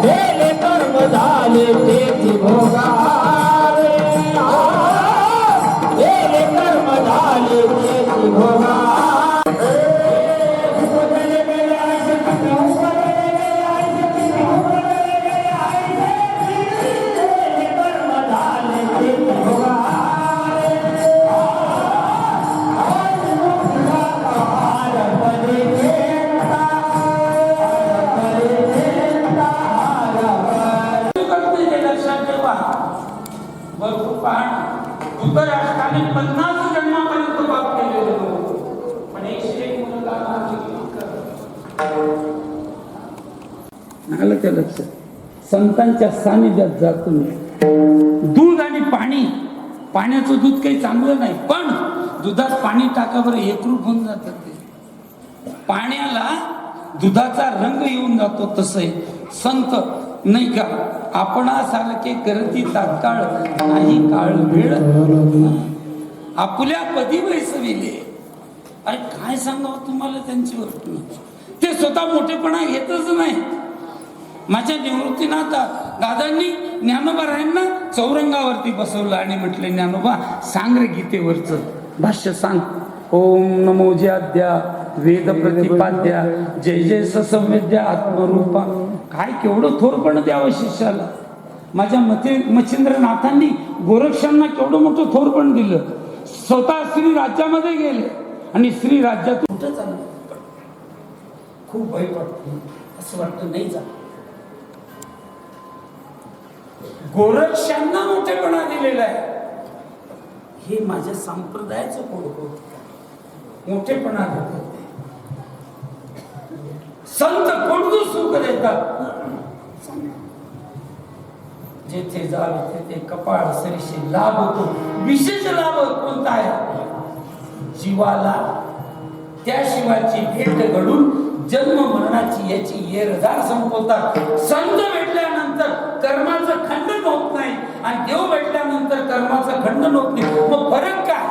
केले कर्म झाले तेची भोगाले. केले कर्म झाले तेची भोगाले. भरपूर पाहणं. धृतराष्ट्राने 50 जन्मापर्यंत पाप केलेलं पण 101 मुलं आलं त्या लक्षात. संतांच्या सानिध्यात जा तुम्ही. दूध आणि पाणी, पाण्याचं दूध काही चांगलं नाही, पण दुधात पाणी टाका बरं, एकरूप होऊन जातात ते. पाण्याला दुधाचा रंग येऊन जातो. तसं आहे संत नाही का. आपणासारखे करती तात्काळ नाही काळ वेळ आपुल्या पदी बैसविले. अरे काय सांगावं तुम्हाला त्यांच्यावर. ते स्वतः मोठेपणा घेतच नाही. माझ्या निवृत्तीनाथ दादांनी ज्ञानोबारायांना चौरंगावरती बसवलं आणि म्हटले, ज्ञानोबा सांग रे गीतेवरचं भाष्य सांग. ओम नमो ज्याद्या वेद प्रतिपाद्या जय जय ससंवेद्या आत्मरूपा. काय केवढं थोरपण द्यावं शिष्याला. माझ्या मच्छिंद्रनाथांनी गोरक्षांना केवढं मोठं थोरपण दिलं. स्वतः श्री राज्यामध्ये गेले आणि श्री राज्यातून कुठं चाललं. खूप वाईट वाटतं. असं वाटतं नाही जा. गोरक्षांना मोठेपणा दिलेला आहे. हे माझ्या संप्रदायाचं मोठेपणा देतात. संत कोणतं सुख देतात. जेथे जावे तेथे कपाळ सरीशी लाभ होतो. विशेष लाभ कोणता आहे? जीवाला त्या शिवाची भेट घडून जन्म मरणाची याची येरझार संपवतात. संत भेटल्यानंतर कर्माचं खंडन होत नाही आणि देव भेटल्यानंतर कर्माचं खंडन होत नाही. मग फरक काय?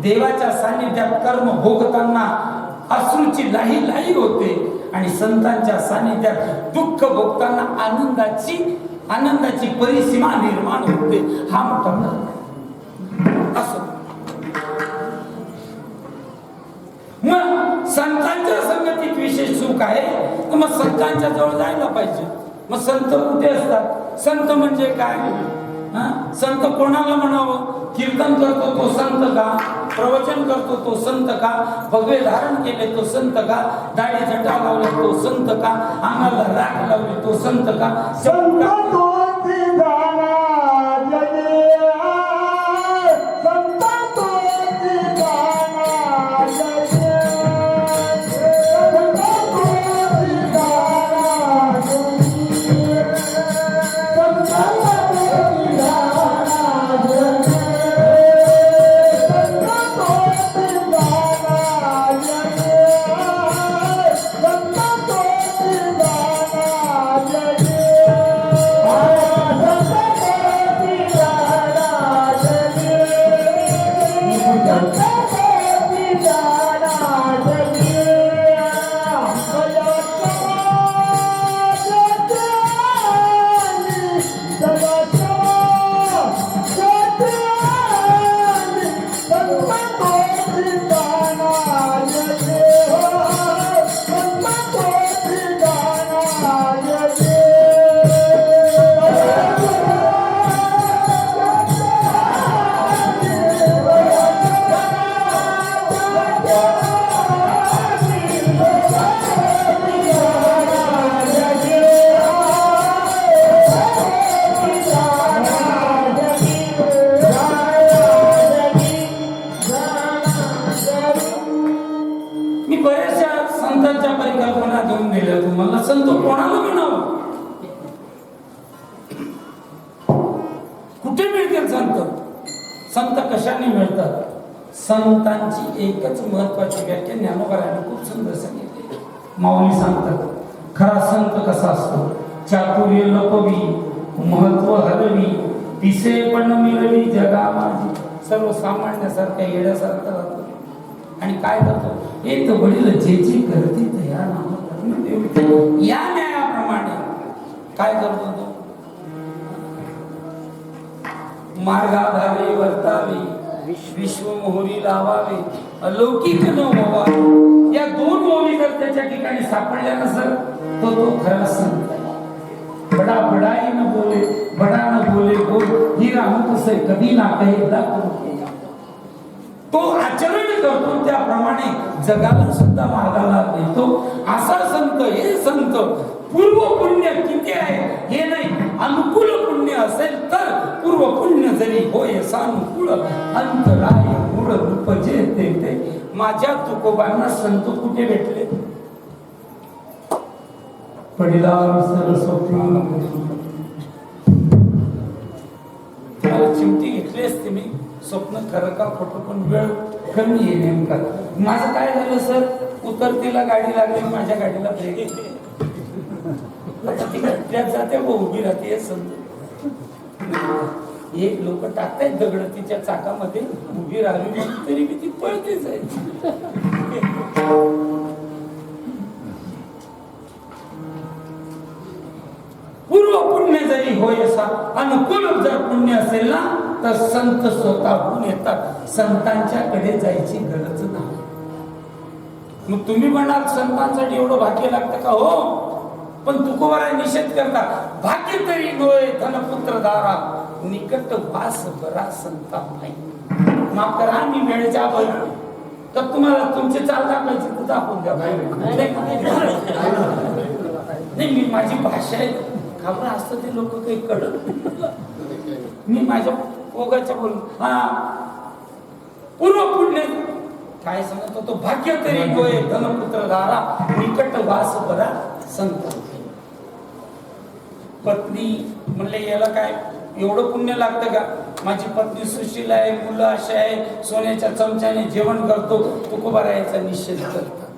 देवाच्या सानिध्यात कर्म भोगताना अश्रूची लाही लाही होते आणि संतांच्या सानिध्यात दुःख भोगताना आनंदाची परिसीमा निर्माण होते. हा मोठा फरक असं. मग संतांच्या संगतीत विशेष सुख आहे तर मग संतांच्या जवळ जायला पाहिजे. मग संत कुठे असतात? संत म्हणजे काय? संत कोणाला म्हणावं? कीर्तन करतो तो संत का? प्रवचन करतो तो संत का? भगवे धारण केले तो संत का? दाढी जटा लावले तो संत का? अंगाला राख लावली तो संत का? संत तोची जाणा जगे, संत तोची जाणा जगे, संत तोची जाणा जगे, संत तोची जाणा जगे, संत तोची जाणा जगे, संत तोची जाणा जगे. मी बऱ्याचशा संतांच्या परिकल्पना देऊन दिल्या तुम्हाला. संत कोणाला म्हणावं? कुठे मिळतील संत? संत कशाने मिळतात? संतांची एकच महत्वाची व्याख्या ज्ञानोबारांनी खूप सुंदर सांगितली. माऊली सांगतात, खरा संत कसा असतो? चातुर्य लपवी, महत्व हलवी, दिसे पण मिळवी जगा माझी. सर्वसामान्यासारख्या येड्यासारखा राहतो आणि काय करतो? एक वडील जे जे करते या नाम या न्यायाप्रमाणे काय करतो तो? मार्गाधारे वर्तावे, विश्व मोहरी लावावे, अलौकिक न व्हावा. या दोन ओळी जर त्याच्या ठिकाणी सापडल्या नसेल तो तो खरा संत आहे. बडा बडाई न बोले, बडा न बोले बोल, ही राहू कसे कधी ना कहे दाखवू. तो आचरण करतो त्याप्रमाणे जगाला सुद्धा मार्गाला नेतो. असा संत. हे संत पूर्व पुण्य किती आहे हे नाही, अनुकूल पुण्य असेल तर पूर्व पुण्य जरी होय सानुकूल, अंतराय मूळ रूप जे ते. माझ्या तुकोबांना संत कुठे भेटले? पडिला सरस्वती. चिमटी घेतली असते मी. स्वप्न खरं का खोटं पण वेळ कमी आहे नेमका. माझं काय झालं सर? उतरतीला गाडी लागली, माझ्या गाडीला ब्रेक. आता ती घटल्यात जाते व उभी राहते. हे समज एक लोक टाकतायत दगड तिच्या चाकामध्ये, उभी राहिली म्हणून तरी मी ती पळतेच आहे. पूर्व पुण्य जरी होय असा अनुकूल जर पुण्य असेल ना तर संत स्वतःहून येतात. संतांच्याकडे जायची गरज नाही. मग तुम्ही म्हणाल संतांसाठी एवढं भाग्य लागतं का? हो, पण तुकोबाराय निषेध करतात. भाग्य तरी नोय धनपुत्र दारा, निकट वास बरा संता नाही. माफ करा मी वेळेच्या अभावी तर तुम्हाला तुमचे चाल दाखवायचे तर दाखवून द्या. नाही मी माझी भाषा आहे. घाबरा असतं ते लोक काही कळत. मी माझ्या ओगाच्या बोलून पूर्व पुण्य काय सांगत होतो? भाग्य तरी नोय धनपुत्र दारा, निकट वास बरा संत. पत्नी म्हणले याला काय एवढं पुण्य लागतं का? माझी पत्नी सुशील आहे, मुलं अशी आहे, सोन्याच्या चमच्याने जेवण करतो. तुकोबारायाचा निषेध करतात.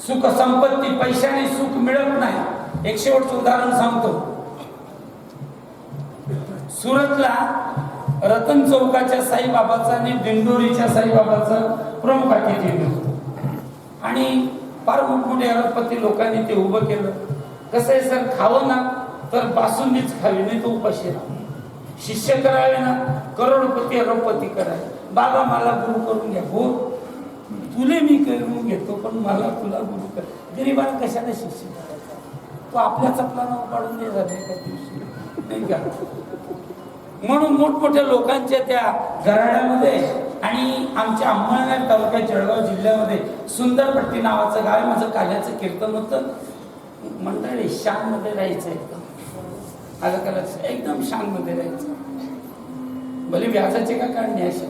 सुख संपत्ती पैशाने सुख मिळत नाही. एक शेवटचं उदाहरण सांगतो. सुरतला रतन चौकाच्या साईबाबाचा आणि दिंडोरीच्या साईबाबाचा प्रमुख अतिथी होतो आणि फार मोठमोठे अरबपती लोकांनी ते उभं केलं. कसं आहे सर, खावं ना तर बासुंदीच खावी, नाही तर उपाशी राहा. शिष्य करावे ना करोडपती अरबपती करावे. बाबा मला गुरु करून घ्या. हो तुले मी करून घेतो, पण मला तुला गुरु कर. गरीबाला कशाला शिष्य करायचा? तो आपल्याच आपला नाव काढून नाही झाले एका दिवशी, नाही का? म्हणून मोठमोठ्या लोकांच्या त्या घराण्यामध्ये आणि आमच्या अंमळनेर तालुक्या जळगाव जिल्ह्यामध्ये सुंदरपट्टी नावाचं गाव आहे. माझं काल्याचं कीर्तन होतं. मंडळी शानमध्ये राहायचं एकदम. आलं का लक्षात? एकदम शानमध्ये राहायचं. भले व्याजाचे का काढणे असे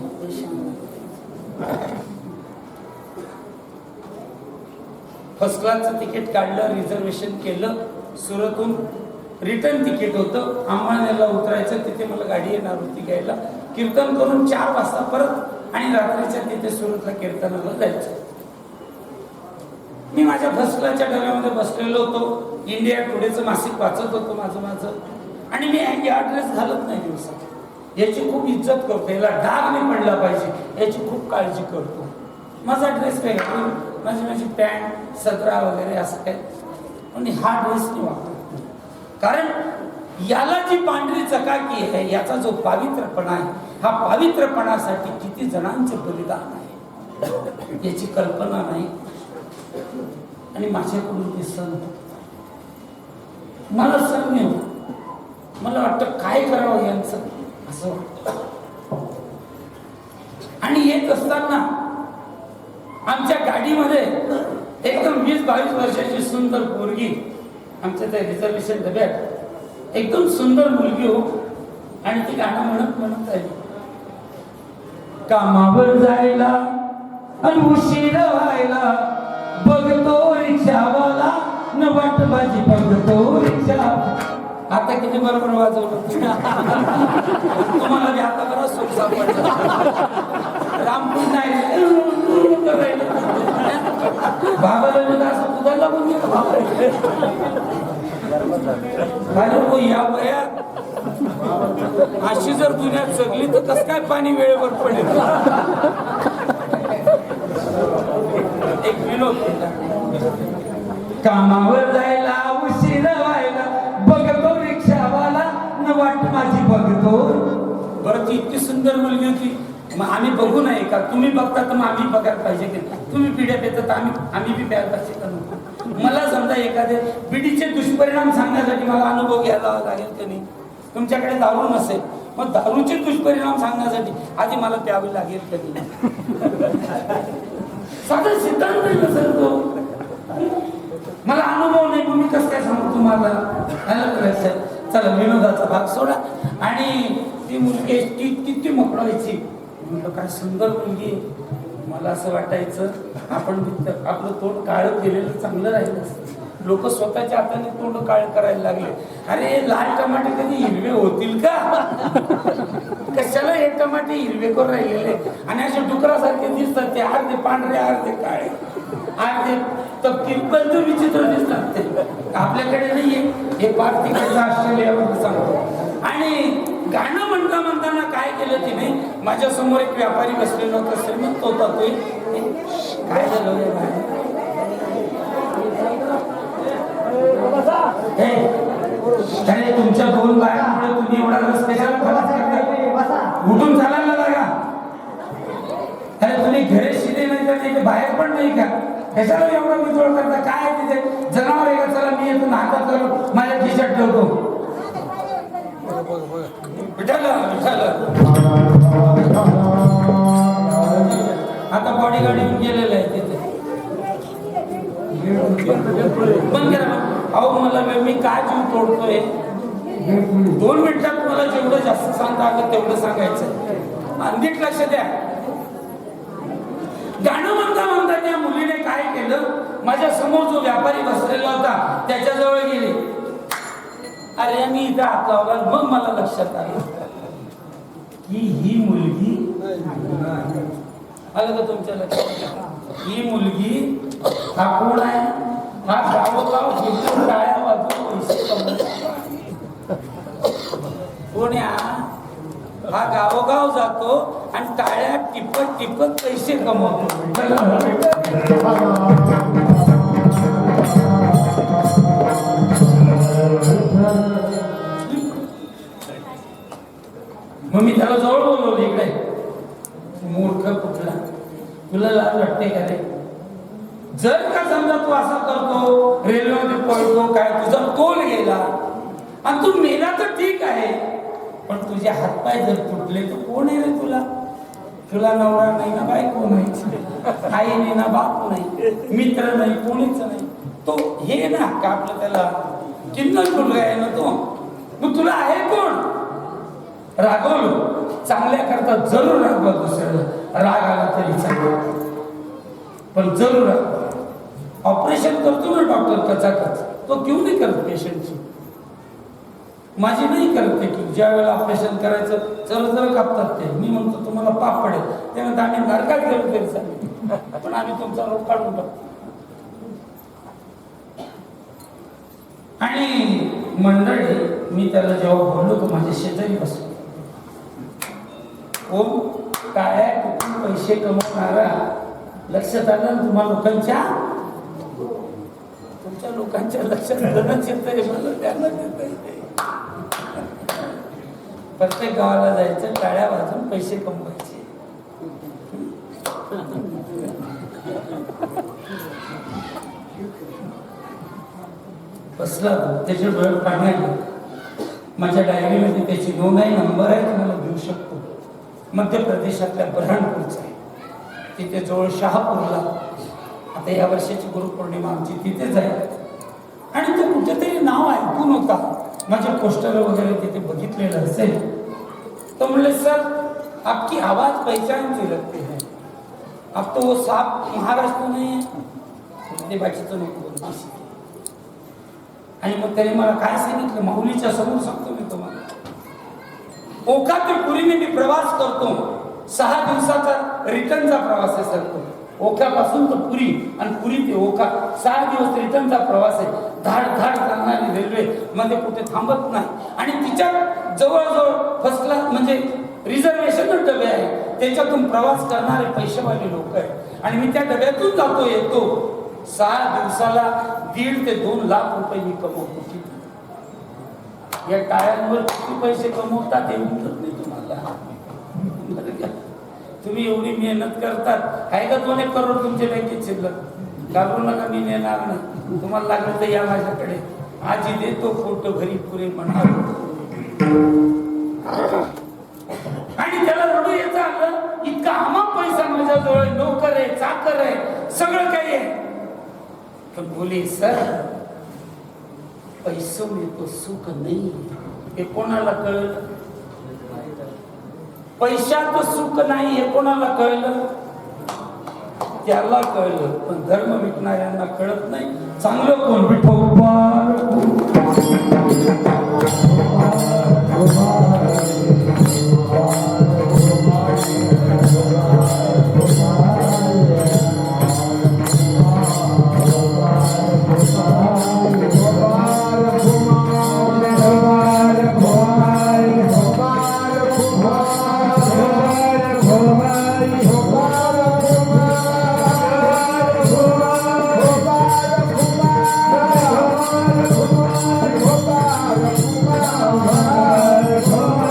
फर्स्ट क्लासचं तिकीट काढलं, रिझर्वेशन केलं. सुरतहून रिटर्न तिकीट होतं. अंमळनेरला उतरायचं. तिथे मला गाडी येणार होती घ्यायला. कीर्तन करून 4 वाजता परत आणि रात्रीच्या तिथे सुरतला कीर्तनाला जायचं. मी माझ्या फर्स्ट क्लासच्या डब्यामध्ये बसलेलो होतो. इंडिया टुडेचं मासिक वाचत होतो माझं आणि मी या ड्रेस घालत नाही दिवसात. याची खूप इज्जत करतो. याला डाग नाही पडला पाहिजे याची खूप काळजी करतो. माझा ड्रेस वेगळा, माझी पॅन्ट सदरा वगैरे असं काय, पण हा ड्रेस नाही वापरतो. कारण याला जी पांढरी चकाकी आहे, याचा जो पावित्रपणा आहे, हा पावित्रपणासाठी किती जणांचे बलिदान आहे याची कल्पना नाही. आणि माझ्याकडून ते सण मला सण नाही होत. मला वाटतं काय करावं यांचं असं वाटतं. आणि येत असताना आमच्या गाडीमध्ये एकदम 20-22 वर्षाची सुंदर पोरगी, आमच्या त्या रिझर्वेशन डब्यात एकदम सुंदर मुलगी हो, आणि ती गाणं म्हणत आहे. कामावर जायला आणि उशीर व्हायला बघतो रिक्षावाला न वाट माझी बघतो रिक्षा. आता किती बरोबर वाजवलं तुम्हाला बी आता बरा सुख सापडलं. रामपूर नाही बाबाला असं तुझा लागून या वयात अशी जर दुनियात जगली तर कसं काय पाणी वेळेवर पडेल. एक विनोद. कामावर जायला उशीर व्हायला बघतो रिक्षावाला न वाट माझी बघतो. बरं ती इतकी सुंदर मुलगी होती. मग आम्ही बघू नये का? तुम्ही बघता तर मग आम्ही बघायला पाहिजे की? तुम्ही पिढ्या पेतात आम्ही बी प्यायला पाहिजे का? मला समजा एखाद्या पिढीचे दुष्परिणाम सांगण्यासाठी मला अनुभव घ्यायला लागेल की नाही? तुमच्याकडे दारू नसेल, मग दारूचे दुष्परिणाम सांगण्यासाठी आधी मला प्यावे लागेल कधी? साधा सिद्धांत नसेल तो. मला अनुभव नाही, मग मी कसं काय सांगू तुम्हाला? चला विनोदाचा भाग सोडा. आणि ती मुलगी किती मोकळायची. म्हटलं काय सुंदर मुलगी. मला असं वाटायचं आपण आपलं तोंड काळं केलेलं चांगलं राहिलं असतं. लोक स्वतःच्या हाताने तोंड काळ करायला लागले. अरे लाल टमाटे कधी हिरवे होतील का? कशाला हे टमाटे हिरवे करून राहिलेले आणि असे डुकरासारखे दिसतात ते. अर्धे पांढरे अर्धे काळे अर्धे तपकीर पण विचित्र दिसतात ते. आपल्याकडे नाहीये हे. पाच तिकडचं ऑस्ट्रेलियावर सांगतो. आणि गाणं म्हणताना काय केलं तिने, माझ्या समोर एक व्यापारी बसलेला होता. श्रीमंत होता तो. काय झालं अरे तुमच्या 2 बायांमुळे तुम्ही एवढा रस कशाला खलास करता? उठून चालायला लागा. अरे तुम्ही घरे शिले नाही तर तिथे बाहेर पण नाही का? कशाला एवढा विचोळ करता? काय तिथे जनावर आहे का? चला मी येतो हातात करून माझ्या खिशात ठेवतो. आता बॉडीगार्ड येऊन गेलेलं आहे तिथे. बंद करा. अहो मला मी काय जीव तोडतोय? 2 मिनिटात मला जेवढं जास्त सांगता आलं तेवढं सांगायचं. नीट लक्ष द्या. गाणं म्हणता त्या मुलीने काय केलं, माझ्या समोर जो व्यापारी बसलेला होता त्याच्याजवळ गेली. अरे मी इथं हात लावला. मग मला लक्षात आलं की ही मुलगी आलं का तुमच्या लक्षात? ही मुलगी हा कोण आहे? हा गावोगाव फिरून टाळ्या वाजवून पैसे कमवतो. कोण आहे? हा गावोगाव जातो आणि टाळ्या टिपत टिपत पैसे कमवतो. मग मी त्याला जवळ बोलवलं, इकडे मूर्ख कुठला, तुला लाज वाटते का रे? जर का समजा तू असा करतो, रेल्वेमध्ये पळतो, काय तुझा तोल गेला आणि तू मेला तर ठीक आहे, पण तुझे हातपाय जर तुटले तर कोण आहे रे तुला? तुला नवरा नाही ना, बायको नाही, आई नाही ना, बाप नाही, मित्र नाही, कोणीच नाही. तो हे ना का आपलं त्याला किन्नर मुलगा आहे ना तो. मग तुला आहे कोण? रागवलो चांगल्या करता जरूर रागवा, दुसऱ्याला राग आला तरी चांगला, पण जरूर रागवा. ऑपरेशन करतो ना डॉक्टर कचाकच, तो क्यों नाही करत पेशंटची? माझी नाही करते की ज्या वेळेला ऑपरेशन करायचं जर कापतात ते, मी म्हणतो तुम्हाला पाप पडेल, ते म्हणतात आम्ही नरकात गेलो तरी चालेल, पण आम्ही तुमचा रोग काढून टाकतो. आणि मंडळी, मी त्याला जेव्हा बोललो तो माझ्या शेजारी बसलो, कोण? काय कुठून पैसे कमवणारा, लक्षात आलं ना तुम्हा लोकांच्या? तुमच्या लोकांच्या लक्षात आलं येतंय, मला त्यांना देता. प्रत्येक गावाला जायचं, टाळ्या वाजून पैसे कमवायचे. बसला तो, त्याच्या डोळ्यात पाणी आलं. माझ्या डायरीमध्ये त्याची नोंद आहे, नंबर आहे, तुम्हाला देऊ शकतो. मध्य प्रदेशातल्या बुरहानपूरचा आहे, तिथे जवळ शहापूरला. आता या वर्षाची गुरुपौर्णिमा आमची तिथेच आहे. आणि तो कुठेतरी नाव ऐकून होता, माझे पोस्टर वगैरे तिथे बघितलेलं असेल. तो म्हणले सर आपकी आवाज पहचान सी लगती है, अब तो वो साप महाराष्ट्र नहीं है, ते बाकीचं नको. आणि मग त्याने मला काय सांगितलं, माऊलीच्या समोर सांगतो मी तुम्हाला. ओका ते पुरीने मी प्रवास करतो, 6 दिवसाचा रिटर्नचा प्रवास आहे सर तो. ओख्यापासून तर पुरी आणि पुरी ते ओका 6 दिवस रिटर्नचा प्रवास आहे. धाड धाड चालणारी रेल्वे मध्ये कुठे थांबत नाही. आणि तिच्या जवळजवळ फर्स्ट क्लास म्हणजे रिझर्वेशन डबे आहे, त्याच्यातून प्रवास करणारे पैसेवाले लोक आहेत. आणि मी त्या डब्यातून जातो येतो. 6 दिवसाला 1.5 ते 2 लाख रुपये मी कमवतो. या टाळ्यांवर किती पैसे कमवतात हे उठत नाही तुम्हाला. तुम्ही एवढी मेहनत करतात, आहे का 2-1 करोड तुमच्या बँकेत शिल्लक? घाबरू नका, मी नेणार नाही. तुम्हाला लागलं तर या माझ्याकडे, आजी देतो फोटो घरी पुरे म्हणा. आणि त्याला रडू येतं आलं, इतका आम्हा पैसा माझ्याजवळ, नोकर आहे, चाकर आहे, सगळं काही आहे. तर बोले सर पैसों में तो सुख नहीं, हे कोणाला कळलं? पैशात सुख नाही हे कोणाला कळलं? त्याला कळलं, पण धर्म विकणाऱ्यांना कळत नाही. चांगलं कोण? विठोबा. Oh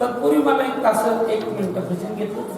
तत्पूर्वी मला एक तास 1 मिनिट भजन घेतलं